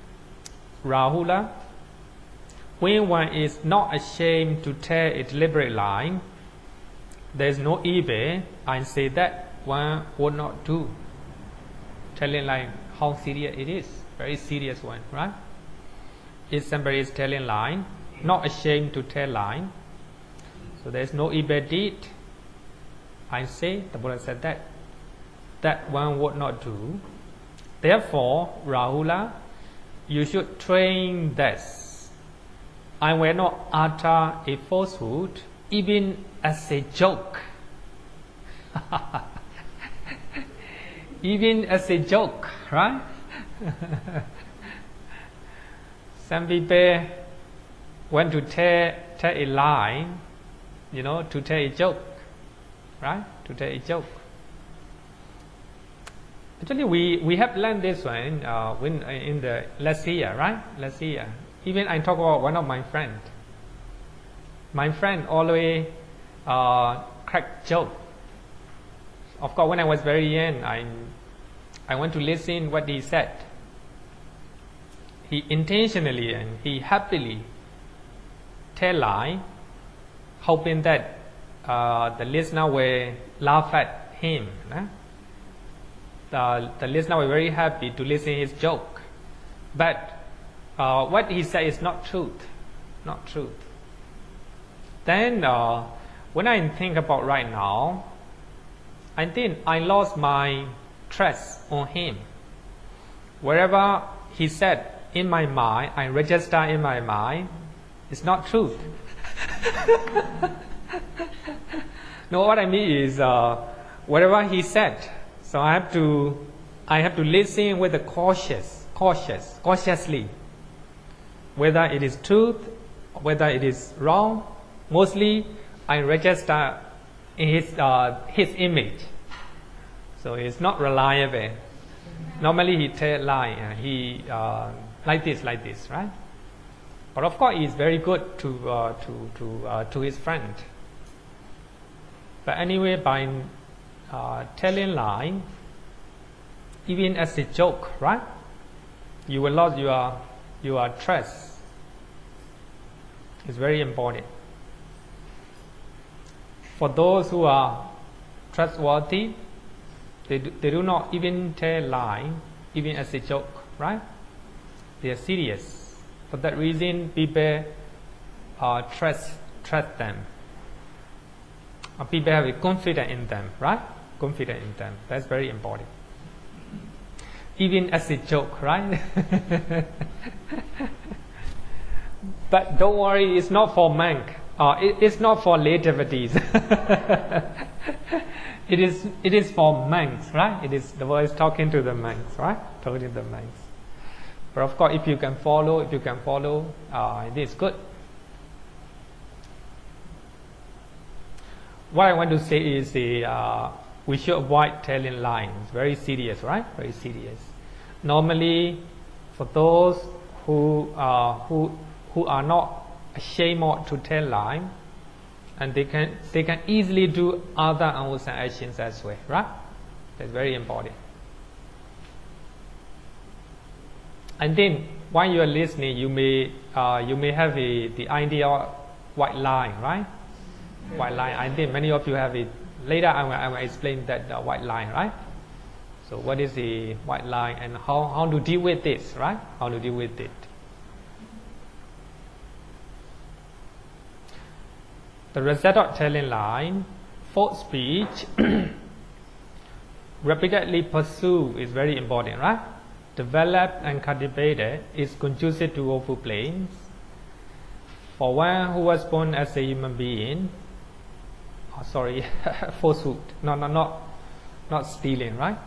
Rahula, when one is not ashamed to tell a deliberate lie, there is no evil, I say that one would not do. Telling lie, how serious it is, very serious one, right? If somebody is telling lie, not ashamed to tell lie, so there is no evil deed, I say, the Buddha said that one would not do. Therefore, Rahula, you should train this. I will not utter a falsehood, even as a joke. Even as a joke, right? Some people want to tell a lie, to tell a joke, right? To tell a joke. Actually, we have learned this one when in the last year, right? Last year. Even I talk about one of my friends. My friend always crack joke. Of course, when I was very young, I want to listen what he said. He intentionally and he happily tell lie, hoping that the listener will laugh at him. The listener was very happy to listen his joke, but what he said is not truth, not truth. Then when I think about right now, I think I lost my trust on him. Wherever he said in my mind, I register in my mind, it's not truth. No, what I mean is whatever he said. So I have to listen with a cautiously, whether it is truth, whether it is wrong. Mostly, I register in his image, so it's not reliable. Normally, he tell lie. He like this, right? But of course, he's very good to his friend. But anyway, by telling lie, even as a joke, right? You will lose your trust. It's very important. For those who are trustworthy, they do not even tell lie, even as a joke, right? They are serious. For that reason, people trust them. People have a confidence in them, right? Confidence in them. That's very important. Even as a joke, right? But don't worry, it's not for monk. It's not for lay devotees. It is for monks, right? It is the word is talking to the monks, right? Talking to the monks. But of course, if you can follow, it is good. What I want to say is we should avoid telling lies. Very serious, right? Very serious. Normally, for those who are not ashamed to tell lies, and they can easily do other unwholesome actions as well, right? That's very important. And then while you are listening, you may have the idea of white line, right? White line. I think many of you have it. Later, I will explain that white line, right? So, what is the white line and how to deal with this, right? How to deal with it. The result of telling lie, false speech, repeatedly pursue is very important, right? Developed and cultivated is conducive to awful planes. For one who was born as a human being, falsehood, not stealing, right?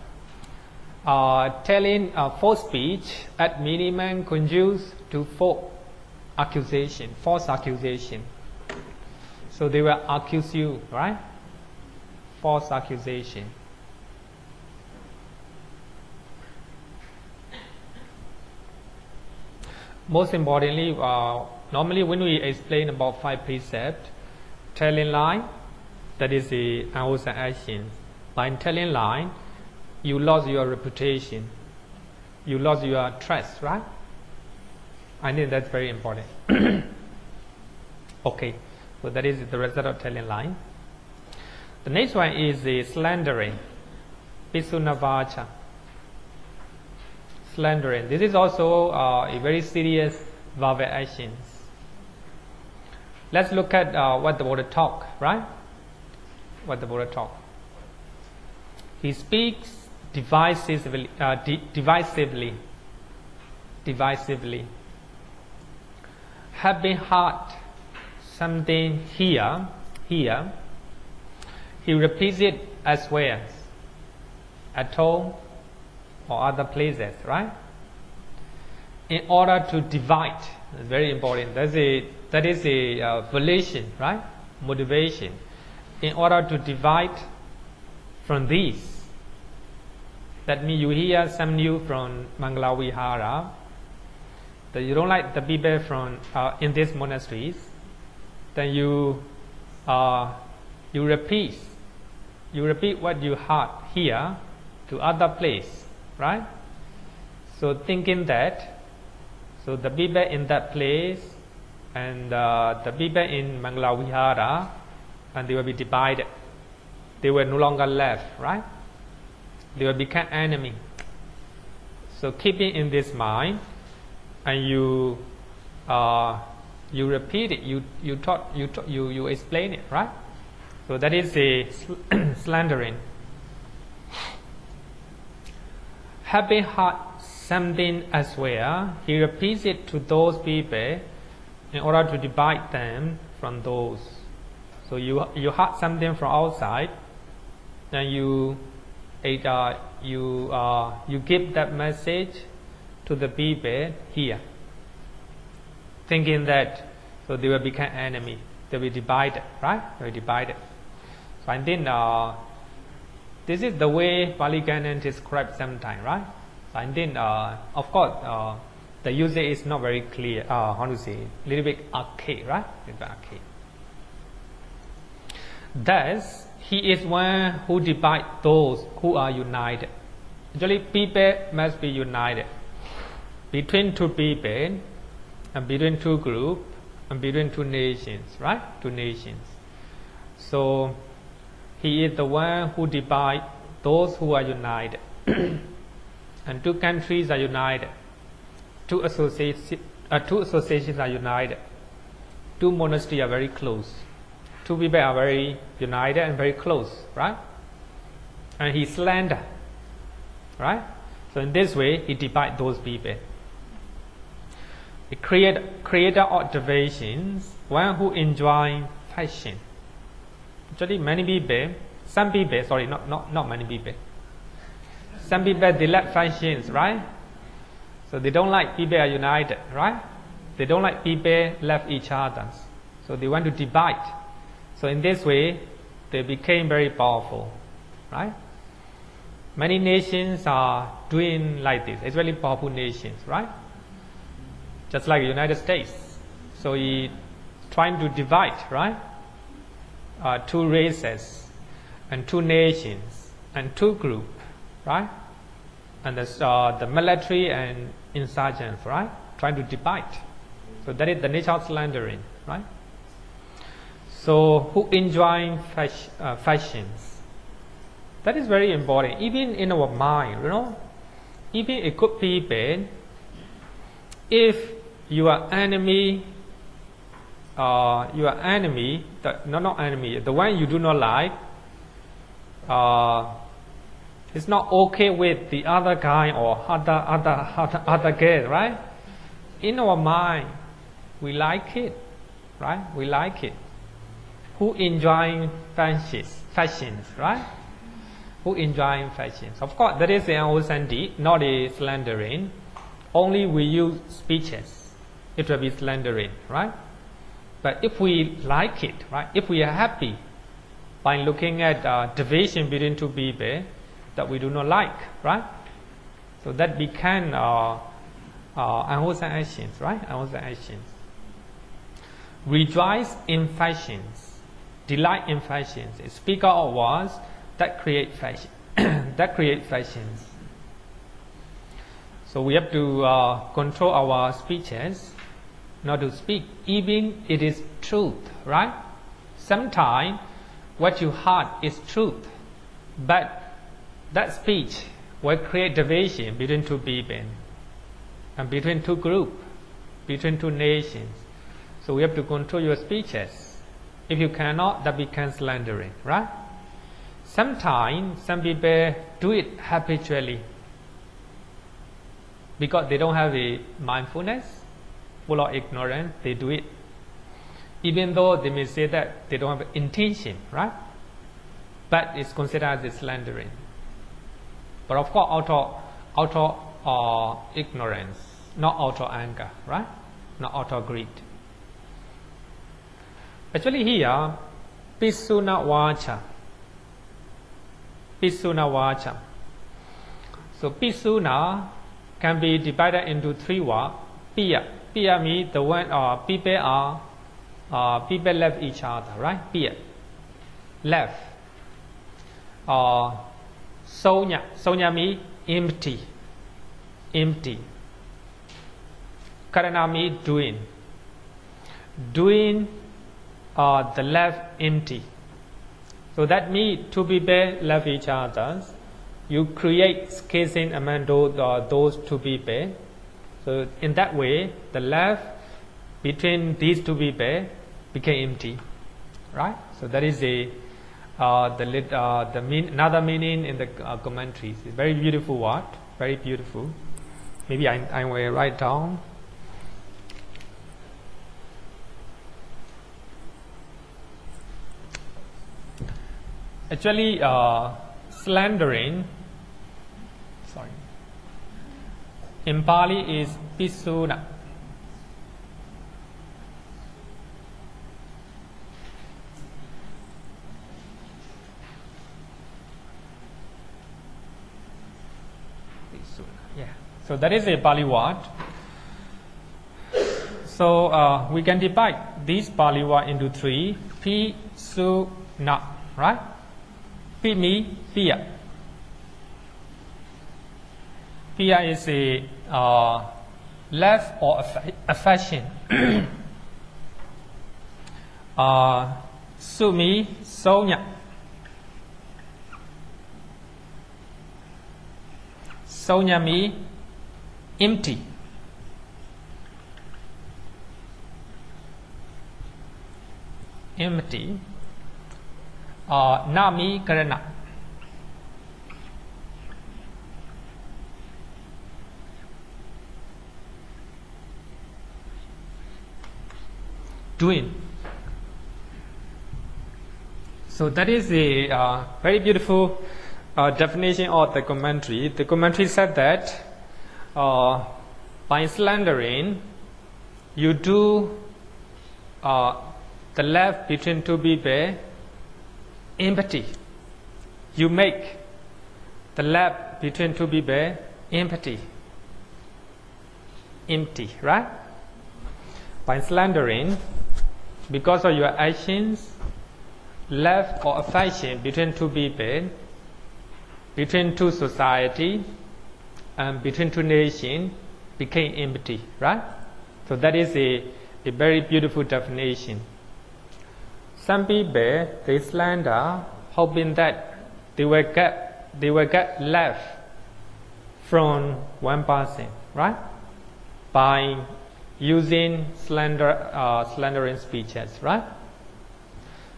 Telling false speech at minimum conduces to false accusation. So they will accuse you, right? False accusation. Most importantly, normally when we explain about 5 precepts, telling lie, that is the unwholesome action. By telling lie, you lost your reputation, you lost your trust, right? I think that's very important. Okay, so that is the result of telling lie. The next one is the slandering, pisunavacha. Slandering. This is also a very serious verbal action. Let's look at what the Buddha taught, right? What the Buddha taught. He speaks divisively. Having heard something here, he repeats it as well at home or other places, right? In order to divide, it's very important. That is a volition, right? Motivation. In order to divide from these, that means you hear some news from Mangala Vihara that you don't like the people from in these monasteries, then you repeat what you heard here to other place. Right? So thinking that, so the people in that place and the people in Mangala Vihara, and they will be divided. They will no longer left, right? They will become enemy. So keeping in this mind, and you repeat it, you explain it, right? So that is a slandering. Having heard something as well, he repeats it to those people in order to divide them from those. So you heard something from outside, and you give that message to the people here, thinking that so they will become enemy, they will divide, right? They will divide. So I think this is the way Pali Canon describes sometimes, right? So I think of course the usage is not very clear. How to say? A little bit archaic, right? A little bit archaic. Thus, he is one who divides those who are united. Actually, people must be united between two people, and between two groups, and between two nations, right? Two nations. So, he is the one who divides those who are united. And two countries are united. Two associations are united. Two monasteries are very close. Two people are very united and very close, right? And he slander, right? So in this way, he divides those people. He created observations, one who enjoy fashion. Actually, many people, some people, sorry, not many people. Some people, they like fashions, right? So they don't like people are united, right? They don't like people love each other. So they want to divide. So in this way, they became very powerful, right? Many nations are doing like this, especially powerful nations, right? Just like the United States. So he trying to divide, right? Two races, and two nations, and two groups, right? And the military and insurgents, right? Trying to divide. So that is the nature of slandering, right? So who enjoy fashions? That is very important. Even in our mind, you know, even a good people, if your enemy, not enemy, the one you do not like, is not okay with the other guy or other girl, right? In our mind, we like it, right? We like it. Who enjoy fashions, right? Who enjoy fashions? Of course, that is an OSND, not a slandering. Only we use speeches, it will be slandering, right? But if we like it, right? If we are happy by looking at division between two people that we do not like, right? So that became unwholesome actions, right? Unwholesome actions. Rejoice in fashions. Delight in fashions. Speak out of words that create fashion. That create fashions. So we have to control our speeches, not to speak, even it is truth, right? Sometimes what you heard is truth, but that speech will create division between two people, and between two groups, between two nations. So we have to control your speeches. If you cannot, that becomes slandering, right? Sometimes some people do it habitually because they don't have a mindfulness, full of ignorance, they do it. Even though they may say that they don't have intention, right? But it's considered as slandering. But of course, out of ignorance, not out of anger, right? Not out of greed. Actually here, Pisuna Vacha. Pisuna Vacha. So Pisuna can be divided into three words. Piya. Piya means the one people love each other, right? Piya. Love. Sonya. Sonya means empty. Empty. Karana means doing. Doing the love empty. So that means two people love each other. You create schism among those two people. So in that way, the love between these two people became empty, right? So that is another meaning in the commentaries. It's very beautiful word, very beautiful. Maybe I will write down. Actually, slandering, in Pali is pisuna. Yeah. So that is a Pali word. So we can divide these Pali word into three. Pisuna, right? Pi means fear. Fear is a love or affection. Su means sonya. Sonya means empty. Empty. Na means karana. Doing. So that is a very beautiful definition of the commentary. The commentary said that by slandering, you do the love between two people empty. You make the love between two people empty. Empty, right? By slandering, because of your actions, love or affection between two people, between two society, and between two nations became empty, right? So that is a very beautiful definition. Some people, they slander, hoping that they will get love from one person, right? By using slandering speeches, right?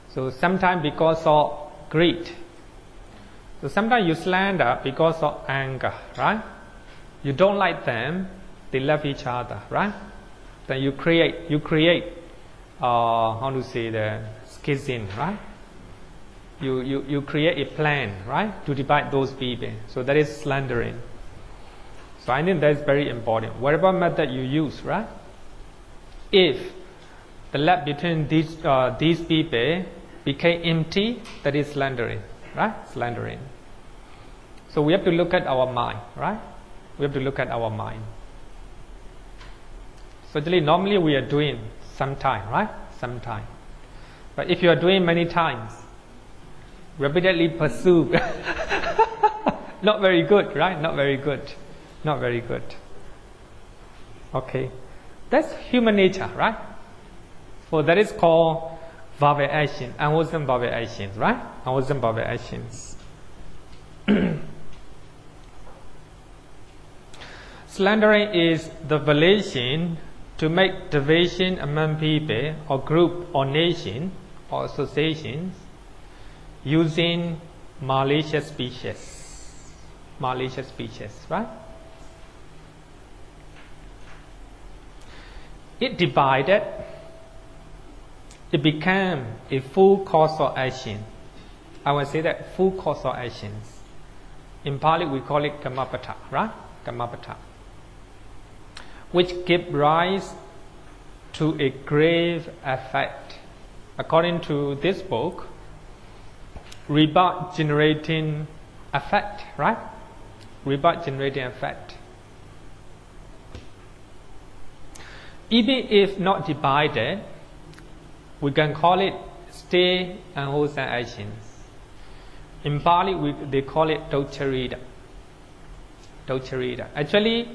So sometimes because of greed. So sometimes you slander because of anger, right? You don't like them, they love each other, right? Then you create how to say the schism, right? You create a plan, right, to divide those people. So that is slandering. So I think that is very important. Whatever method you use, right? If the love between these people became empty, that is slandering, right? Slandering. So we have to look at our mind, right? We have to look at our mind. So actually, normally we are doing sometime, right? Sometime. But if you are doing many times, repeatedly pursue, not very good, right? Not very good. Not very good. Okay. That's human nature, right? So that is called verbal action, unwholesome verbal actions, right? Unwholesome verbal actions. Slandering is the violation to make division among people or group or nation or associations using malicious speeches. Malicious speeches, right? It divided, it became a full causal action. I will say that full causal actions. In Pali we call it kammapata, right? Kammapata. Which give rise to a grave effect. According to this book, rebirth generating effect, right? Rebirth generating effect. Even if not divided, we can call it stay and wholesome actions. In Pali, they call it docharita. Docharita. Actually,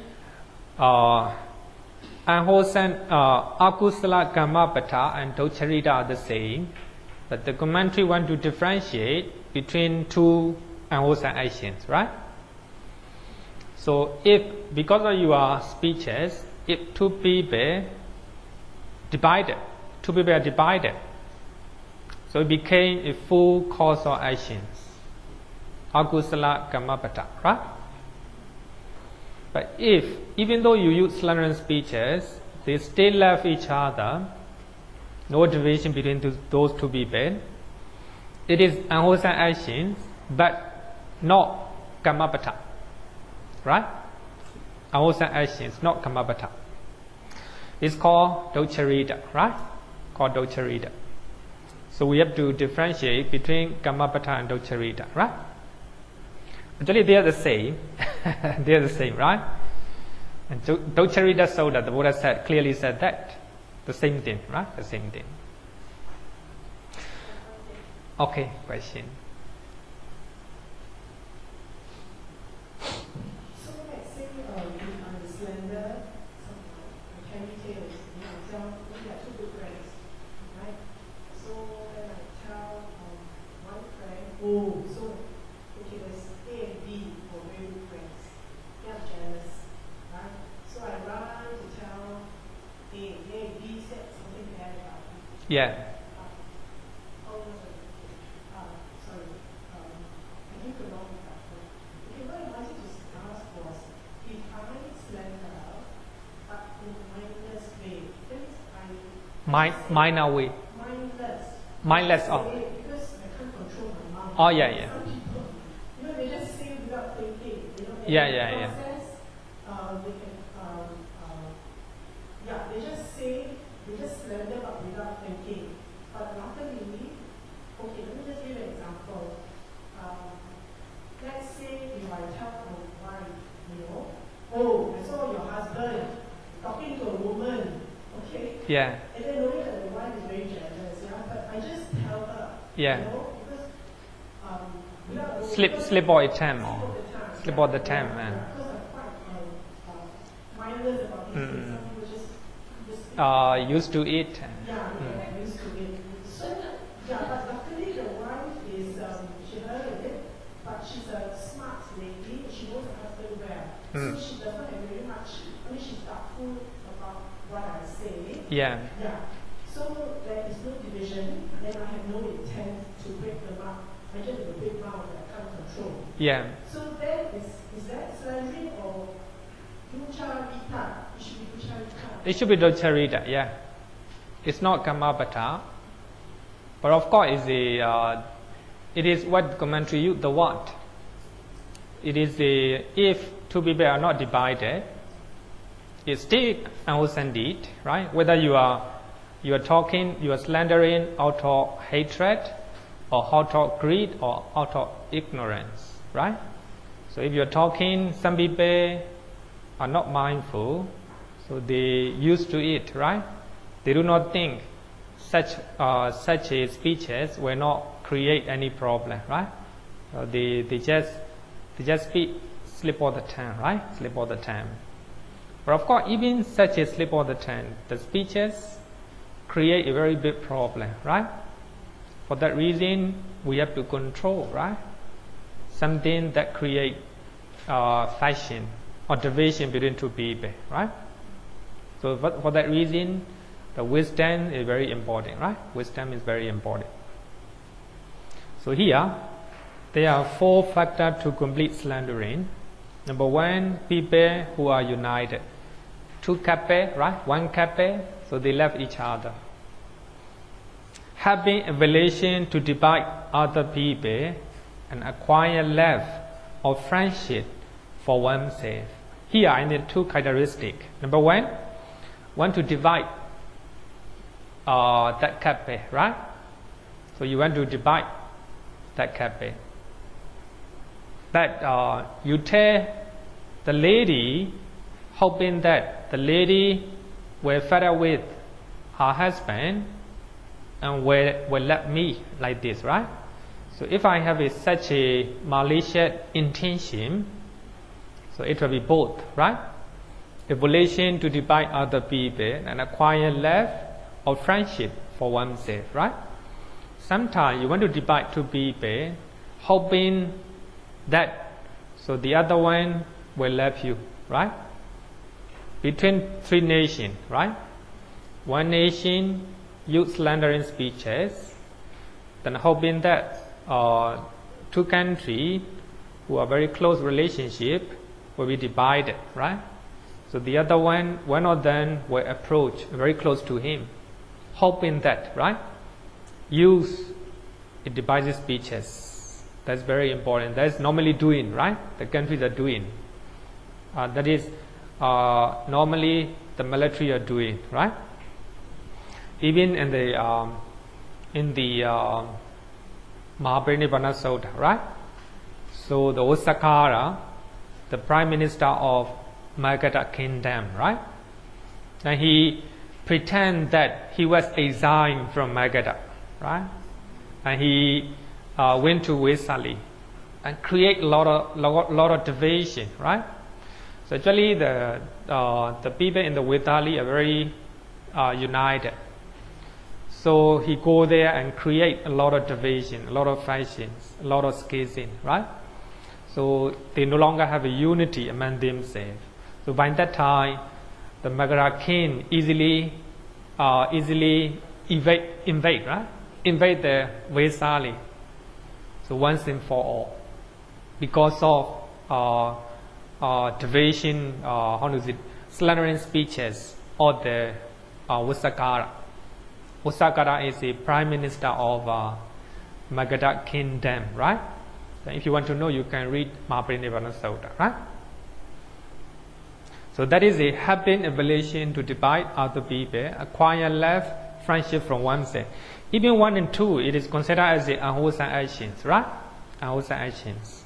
unwholesome akusala kammapata and docharita are the same, but the commentary want to differentiate between two unwholesome actions, right? So, if because of your speeches, if two people are divided, so it became a full causal actions. Akusala kammapata, right? But if, even though you use slandering speeches, they still love each other, no division between those two people, it is unwholesome actions, but not kamapata, right? Unwholesome actions, not kamapata. It's called docharita, right? Called docharita. So we have to differentiate between kamapata and docharita, right? Actually, they are the same. They are the same, right? And docharita soda, the Buddha said, clearly said that. The same thing, right? The same thing. Okay, question. So let's say I'm slender, I carry tails, myself, we are two good friends, right? So when I tell one friend, oh, so okay, there's A and B for very good friends. They are jealous, right? So I run to tell A and B said something bad about me. Yeah. Minor way. Mindless. Oh. Because I can't control my mind. Oh, yeah. Some people, they just say without thinking. Yeah. Process, they just say, they just slender but without thinking. But luckily, okay, let me just give an example. Let's say if I tell my wife, oh, I saw your husband talking to a woman. Okay. Yeah. And then knowing that the wife is very jealous, but I just tell her. Yeah. Because Slip all the time, slip all the time, man. Because I'm quite mindless about these things. Some people just used to it. Used to it. So but luckily the wife is she heard of it, but she's a smart lady. She knows her husband well, so she doesn't have very much. I mean, she's thoughtful about what I say. Yeah. So there is no division, and I have no intent to break them up. I just have a big mouth that I can't control. Yeah. So then is that slandering or docharita? It should be docharita. It should be docharita, yeah. It's not kamapata. But of course, it is what commentary use the what. It is if two people are not divided, it's still unwholesome deed, right? Whether you are talking, you are slandering out of hatred, or out of greed, or out of ignorance, right? So if you are talking, some people are not mindful, so they used to it, right? They do not think such speeches will not create any problem, right? They just speak, slip all the time, right? Slip all the time. But of course, even such a slip all the time, the speeches create a very big problem, right? For that reason, we have to control, right? Something that create fashion or division between two people, right? So for that reason, the wisdom is very important, right? Wisdom is very important. So here, there are 4 factors to complete slandering. Number 1, people who are united. 2 couple, right? 1 couple, so they love each other. Having a relation to divide other people and acquire love or friendship for oneself. Here I need 2 characteristics. Number 1, want to divide that couple, right? So you want to divide that couple. But you tell the lady, hoping that the lady will fed up with her husband and will love me like this, right? So if I have such a malicious intention, so it will be both, right? A relation to divide other people and acquire love or friendship for oneself, right? Sometimes you want to divide 2 people, hoping that so the other one will love you, right? Between 3 nations, right? 1 nation use slandering speeches, then hoping that 2 countries who are very close relationship will be divided, right? So the other one of them will approach very close to him, hoping that, right? Use a divisive speeches That's very important. That's normally doing, right? The countries are doing. That is normally the military are doing, right? Even in the Mahaparinibbana Sutta, right? So the Osakara, the Prime Minister of Magadha Kingdom, right? And he pretend that he was exiled from Magadha, right? And he went to Vesali and create a lot of division, right? So actually the people in the Vesali are very united. So he go there and create a lot of division, a lot of factions, a lot of schism, right? So they no longer have a unity among themselves. So by that time, the Magadha king easily invade, right? Invade the Vesali. So once and for all, because of division, slandering speeches of the Osakara. Osakara is the Prime Minister of Magadha Kingdom, right? So if you want to know, you can read Mahaparinibbana Sutta, right? So that is a habit evaluation to divide other people, acquire love, friendship from oneself. Even 1 and 2, it is considered as the unwholesome actions, right? Unwholesome actions.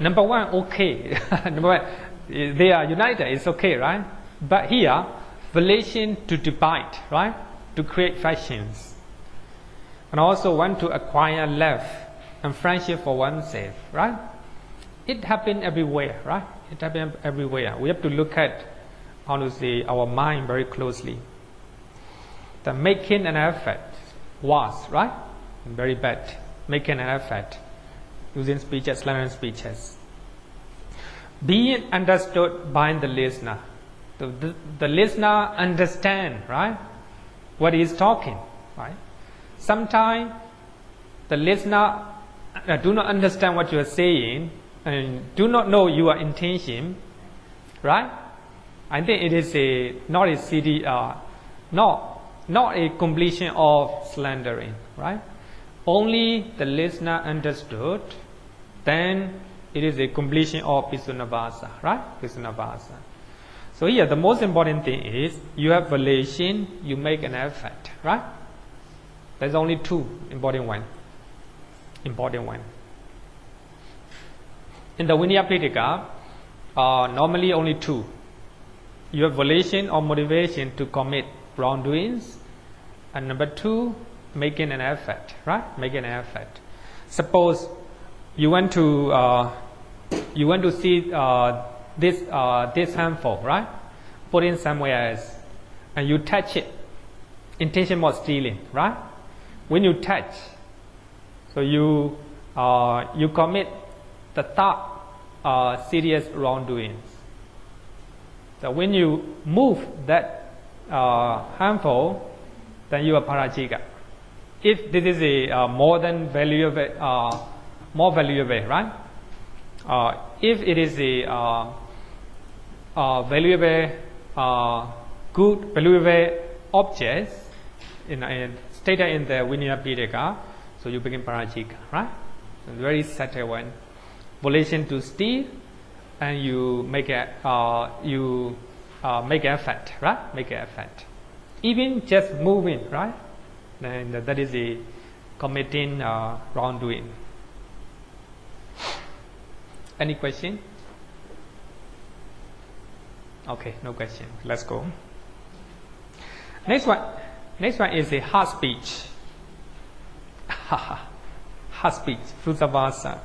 Number 1, okay. Number 1, they are united, it's okay, right? But here, relation to divide, right? To create factions. And also want to acquire love and friendship for oneself, right? It happens everywhere, right? It happens everywhere. We have to look at our mind very closely. The making an effort was, right? Very bad. Making an effort. Using speeches, slandering speeches. Being understood by the listener. The listener understand, right? What he is talking, right? Sometimes the listener do not understand what you are saying and do not know your intention, right? I think it is not a completion of slandering, right? Only the listener understood, then it is a completion of Pisunavasa, right? Pisunavasa. So here the most important thing is you have relation, you make an effort, right? There's only 2 important one. In the Vinaya Pitaka, normally only 2. You have relation or motivation to commit wrongdoings, and number 2, making an effort, right? Making an effort. Suppose you want to see this harmful, right? Put in somewhere else, and you touch it. Intention was stealing, right? When you touch, so you commit the thought serious wrongdoings. So when you move that harmful, then you are parajika. If this is a more valuable, right? If it is a valuable, good, valuable object stated in the Vinaya Pitaka, so you become parajika, right? So very subtle one. Relation to steal, and you make effort, right? Make effort. Even just moving, right? Then that is a committing wrongdoing. Any question? Okay, no question. Let's go. Next one is a hard speech. Hard speech, Frusavasa.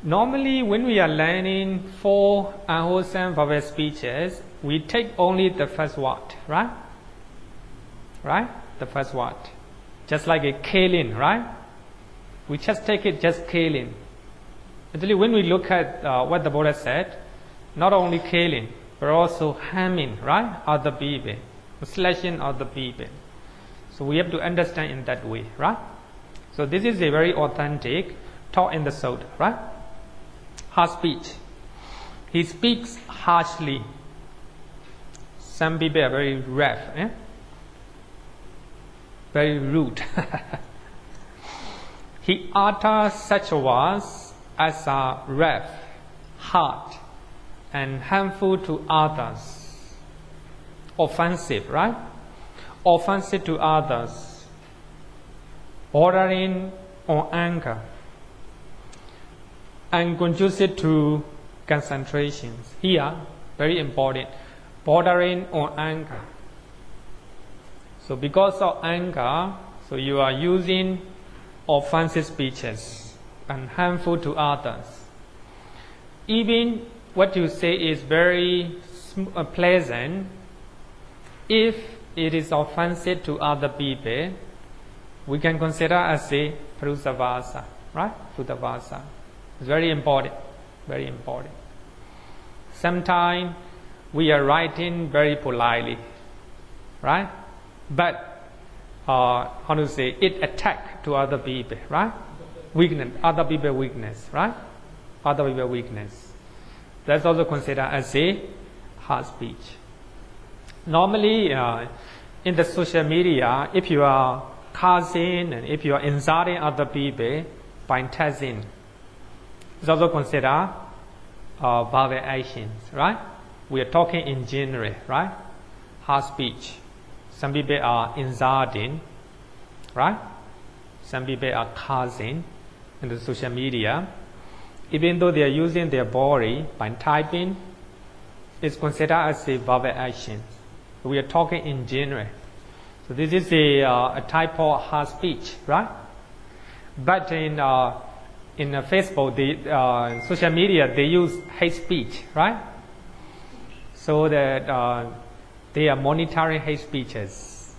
Normally, when we are learning 4 unwholesome verbal speeches, we take only the first word, right? Right? The first word. Just like a killing, right? We just take it, just killing. Actually, when we look at what the Buddha said, not only killing, but also harming, right? Other people, slashing other people. So we have to understand in that way, right? So this is a very authentic taught in the Sutta, right? Hard speech. He speaks harshly. Some people are very rough, very rude. he utters such words as are rough, hard, and harmful to others. Offensive, right? Offensive to others, bordering on anger, and conducive to concentrations. Here, very important, bordering on anger. So because of anger, so you are using offensive speeches and harmful to others. Even what you say is very pleasant, if it is offensive to other people, we can consider as a prusavasa, right? Prusavasa. It's very important, very important. Sometimes we are writing very politely, right? But how to say, it attack to other people, right? Weakness, other people weakness, right? Other people weakness. That's also considered as a hard speech. Normally, in the social media, if you are cursing and if you are insulting other people by teasing, it's also considered verbal actions, right? We are talking in general, right? Hard speech. Some people are insulting, right? Some people are cursing in the social media. Even though they are using their body by typing, it's considered as a verbal action. We are talking in general. So this is a type of hard speech, right? But in Facebook, the social media, they use hate speech, right? So that they are monitoring hate speeches.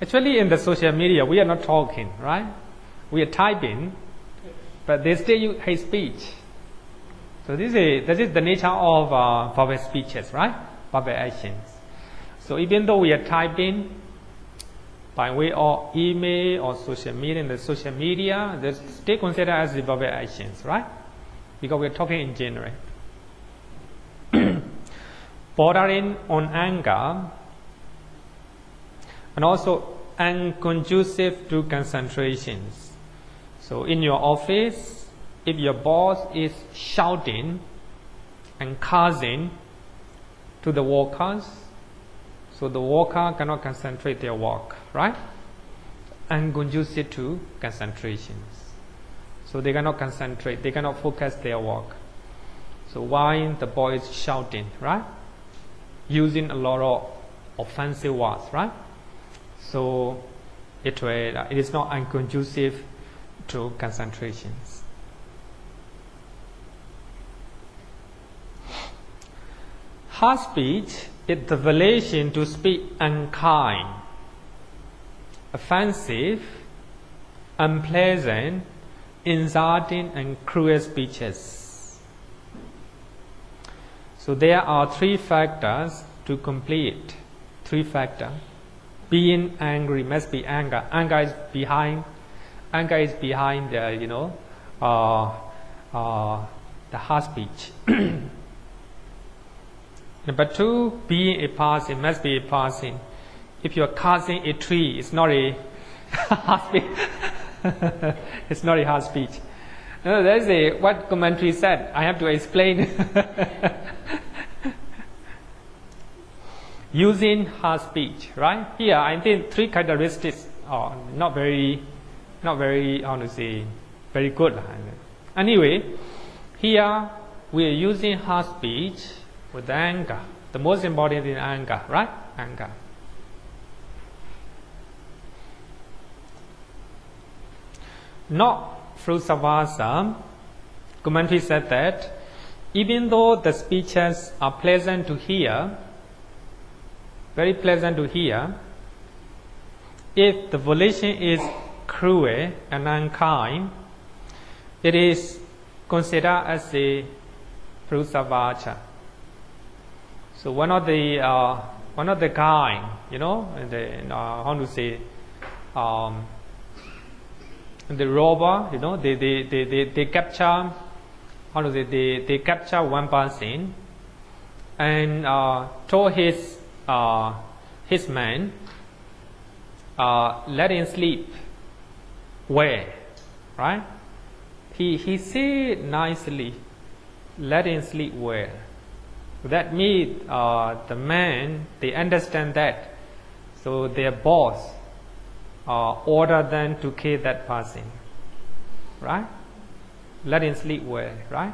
Actually, in the social media, we are not talking, right? We are typing, but they still use hate speech. So this is the nature of verbal speeches, right? Verbal actions. So even though we are typing by way of email or social media, in the social media, they still considered as the verbal actions, right? Because we are talking in general. Bordering on anger, and also unconducive to concentrations. So in your office, if your boss is shouting and cursing to the workers, so the worker cannot concentrate their work, right? Unconducive to concentrations. So they cannot concentrate, they cannot focus their work. So while the boy is shouting, right? Using a lot of offensive words, right? So it is not unconducive to concentrations. Hard speech is the relation to speak unkind, offensive, unpleasant, insulting, and cruel speeches. So there are three factors to complete. Three factors. Being angry must be anger. Anger is behind the the hard speech. Number two, being a person must be a person. If you are cursing a tree, it's not a hard speech. It's not a hard speech. No, that's what commentary said. I have to explain. Using hard speech, right? Here, I think three characteristics are not very, how to say, very good. Anyway, here we are using hard speech with anger. The most important is anger, right? Anger. Not through savasa. Commentary said that even though the speeches are pleasant to hear, very pleasant to hear, if the volition is cruel and unkind, it is considered as a prusavacha. So one of the kind, how to say, the robber, they capture, how to say, they capture one person and told his man, let him sleep. Where? right? He say nicely, let him sleep well. That means the man, they understand that. So their boss order them to kill that person, right? Let him sleep well, right?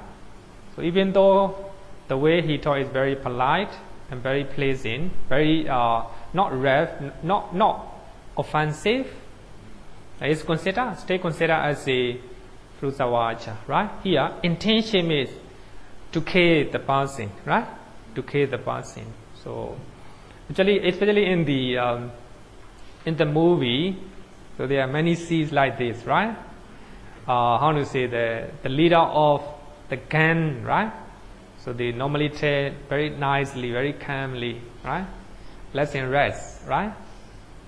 So even though the way he taught is very polite and very pleasant, very not rough, not offensive, it's still considered as a Frusavacha, right? Here, intention is to kill the person, right? To kill the person. So, actually, especially in the movie, so there are many scenes like this, right? How to say, the leader of the gang, right? So they normally tell very nicely, very calmly, right? Let him rest, right?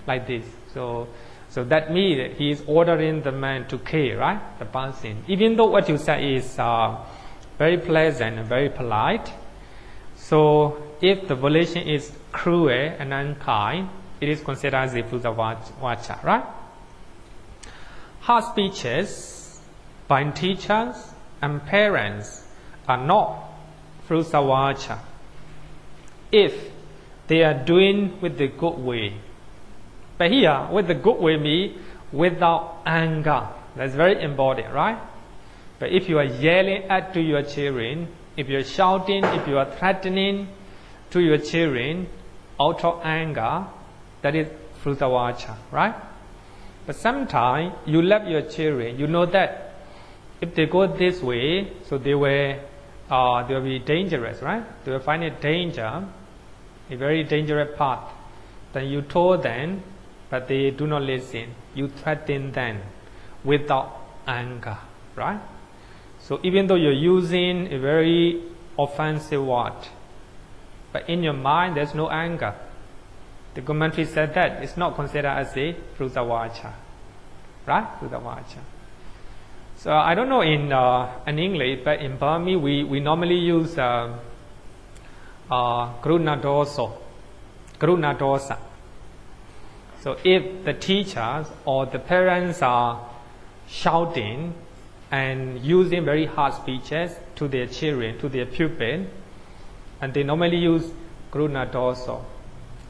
Like this. So that means he is ordering the man to kill, right? The person. Even though what you say is very pleasant and very polite. So if the violation is cruel and unkind, it is considered as a Frusavacha, right? Harsh speeches by teachers and parents are not Frusavacha if they are doing with the good way. But here, with the good way means without anger. That's very important, right? But if you are yelling at to your children, if you are shouting, if you are threatening to your children out of anger, that is Frusavacha, right? But sometimes you love your children. You know that if they go this way, so they will be dangerous, right? They will find it danger, a very dangerous path. Then you told them, but they do not listen. You threaten them without anger, right? So even though you're using a very offensive word, but in your mind there's no anger. The commentary said that it's not considered as a Frusavacha, right? Frusavacha. So I don't know in English, but in Burmese we normally use Karuna Dosa. So if the teachers or the parents are shouting and using very harsh speeches to their children, to their pupil, and they normally use Karuna Dosa,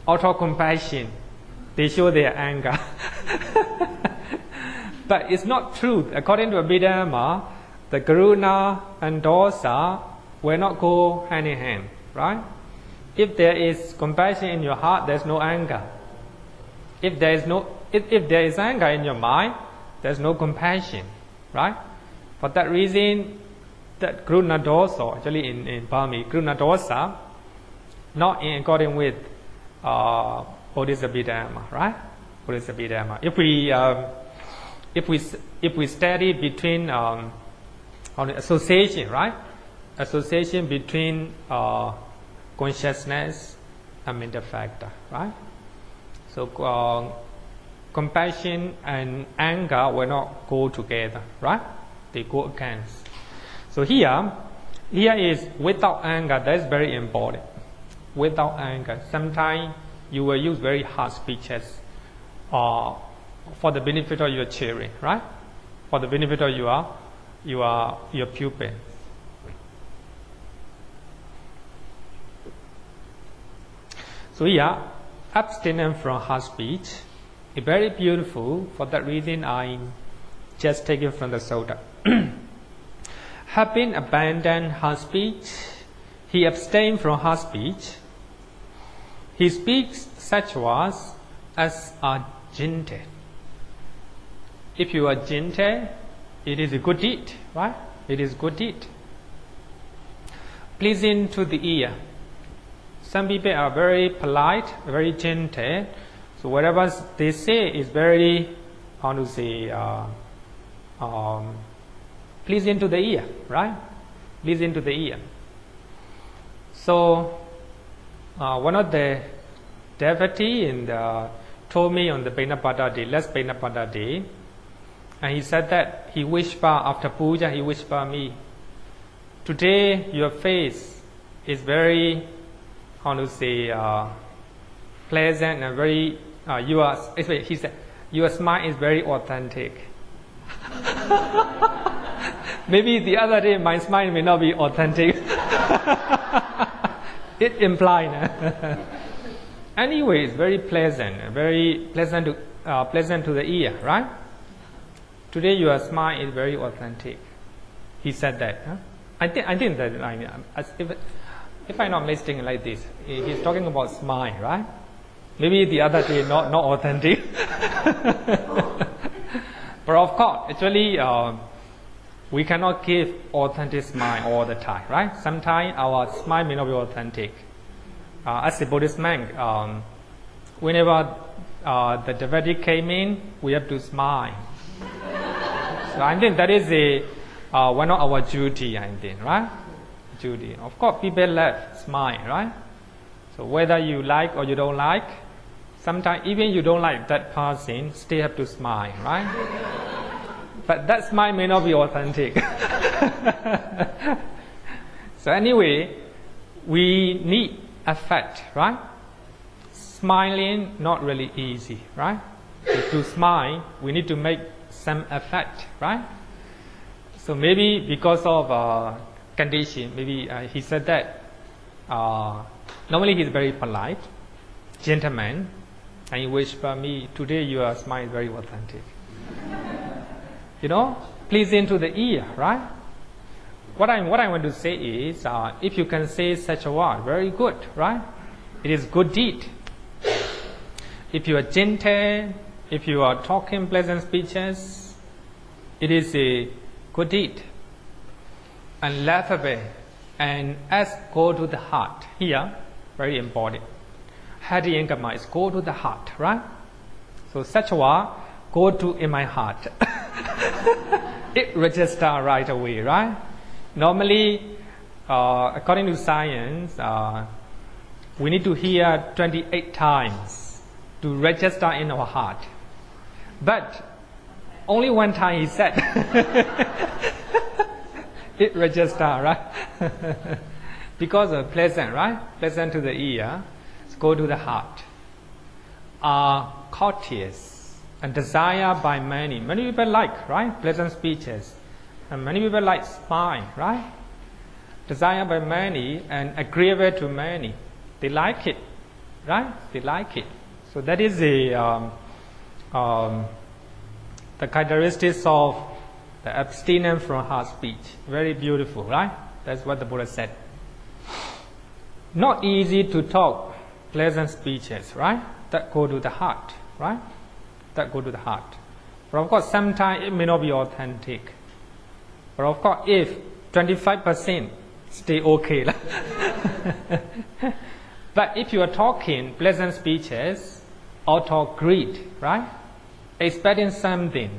out of compassion, they show their anger. But it's not true. According to Abhidhamma, the Karuna and Dosa will not go hand in hand, right? If there is compassion in your heart, there's no anger. If there is anger in your mind, there's no compassion, right? For that reason, that Karuna Dosa, actually in Burmese, Karuna Dosa, not in accordance with Buddhist Abhidhamma, right? Buddhist Abhidhamma. If we study between association, right? Association between consciousness and mental factor, right? So compassion and anger will not go together, right? They go against. So here is without anger. That's very important. Without anger. Sometimes you will use very harsh speeches for the benefit of your children, right? For the benefit of your pupil. So here, abstinence from harsh speech is very beautiful. For that reason, I just take it from the Sutta. Having abandoned harsh speech, he abstained from harsh speech. He speaks such words as are gentle. If you are gentle, it is a good deed, right? It is good deed. Pleasing to the ear. Some people are very polite, very gentle. So whatever they say is very, how to say, pleasing to the ear, right? Pleasing to the ear. So one of the devotee told me on the Panapada day, last Panapada day, and he said that he whispered after puja, he whispered me, today your face is very, how to say, pleasant and very, he said, your smile is very authentic. Maybe the other day my smile may not be authentic. It implied. Anyway, it's very pleasant to the ear, right? Today your smile is very authentic. He said that. Huh? I think that if I'm not mistaken like this, he's talking about smile, right? Maybe the other day not authentic. But of course, actually, we cannot give authentic smile all the time, right? Sometimes our smile may not be authentic. As a Buddhist monk, whenever the devotee came in, we have to smile. So I think that is one of our duty, I think, right? Duty. Of course, people love smile, right? So whether you like or you don't like, sometimes even you don't like that person, still have to smile, right? But that smile may not be authentic. So anyway, we need effect, right? Smiling not really easy, right? To smile, we need to make some effect, right? So maybe because of condition, maybe he said that normally he's very polite, gentleman, and he whispered me, today your smile is very authentic. You know, pleasing to the ear, right? What I want to say is, if you can say such a word, very good, right? It is good deed. If you are gentle, if you are talking pleasant speeches, it is a good deed. And laughable, and as go to the heart. Here, very important. Hari Engama is go to the heart, right? So such a word, go to in my heart. It registers right away, right? Normally, according to science, we need to hear 28 times to register in our heart. But only one time he said, it registers, right? Because of pleasant, right? Pleasant to the ear, go to the heart. Courteous and desired by many. Many people like, right? Pleasant speeches. And many people like smile, right? Desired by many and agreeable to many. They like it, right? They like it. So that is the characteristics of the abstinence from harsh speech. Very beautiful, right? That's what the Buddha said. Not easy to talk pleasant speeches, right? That go to the heart, right? That go to the heart. But of course, sometimes it may not be authentic. But of course, if 25% stay okay. But if you are talking pleasant speeches, or talk greed, right? Expecting something.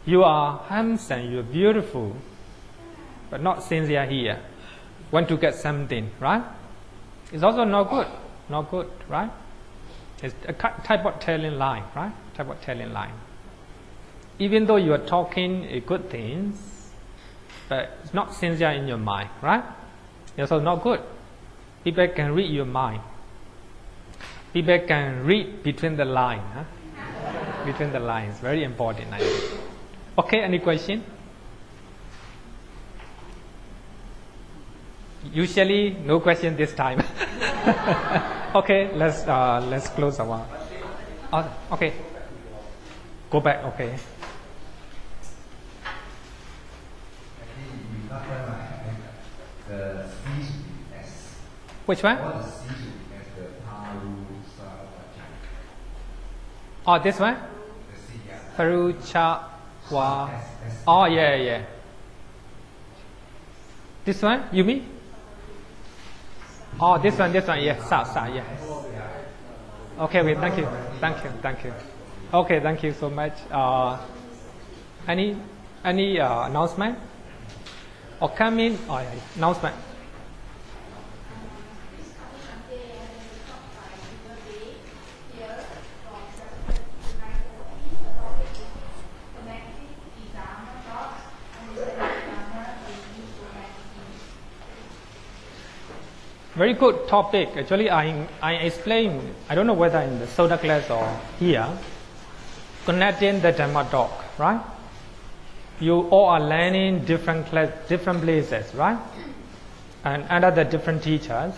You are handsome, you are beautiful, but not sincere here. Want to get something, right? It's also not good. Not good, right? It's a type of telling lie, right? Type of telling lie. Even though you are talking good things, but it's not sincere in your mind, right? It's also not good. People can read your mind. People can read between the lines, huh? Between the lines, very important, I think. Okay, any question? Usually, no question this time. Okay, let's close the one. Okay, go back. Okay. Which one? Oh, this one? Paruchawa. Oh, yeah. This one, you mean? Oh, this one, yeah. Sa, yeah. Okay, wait, thank you. Okay, thank you so much. Any announcement? Or come in? Oh, yeah, announcement. Very good topic. Actually, I explained, I don't know whether in the Soda class or here, connecting the Dhamma talk, right? you all are learning different places, right? And under the different teachers.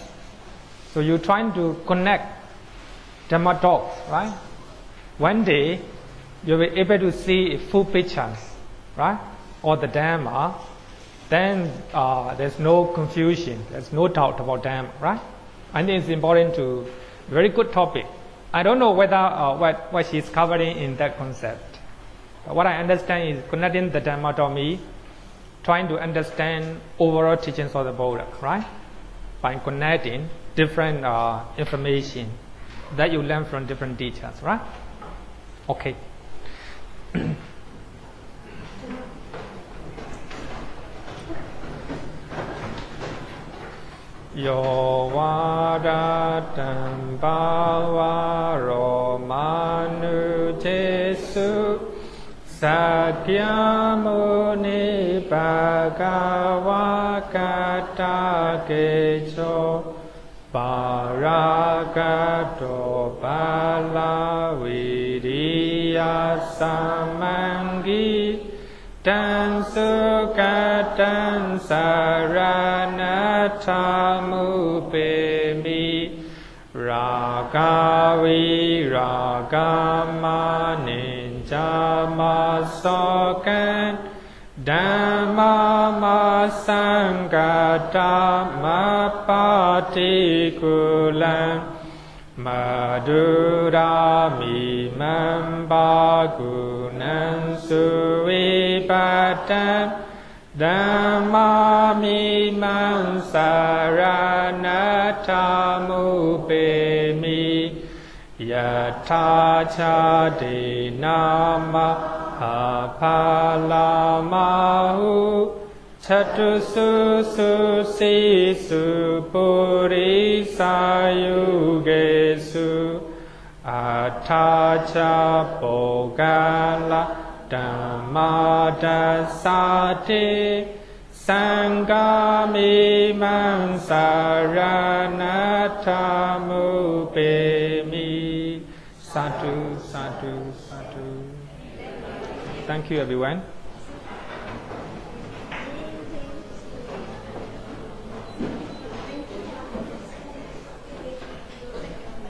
So you're trying to connect Dhamma talks, right? One day, you'll be able to see full pictures, right? Or the Dhamma. Then there's no confusion, there's no doubt about Dhamma, right? I think it's important to, very good topic. I don't know whether what she's covering in that concept. But what I understand is connecting the Dhamma to me, trying to understand overall teachings of the Buddha, right? By connecting different information that you learn from different teachers, right? Okay. Yo vadatam bhavaro manu jesu sakyamuni bhagavakata kecho paragato balavidya samangi tan sukatan saranatamu pemi ragavi ragamanincamasokan Dhamma sangata patikulam madurami mambagunan suvipatam Dhamma mimam saranatamu pemi yatha chade nama apalamahu chatusu susisu purisayugesu atacha pogala dhammadasati sangami mansaranatamu pemi. Sadhu, sadhu, sadhu. Thank you, everyone.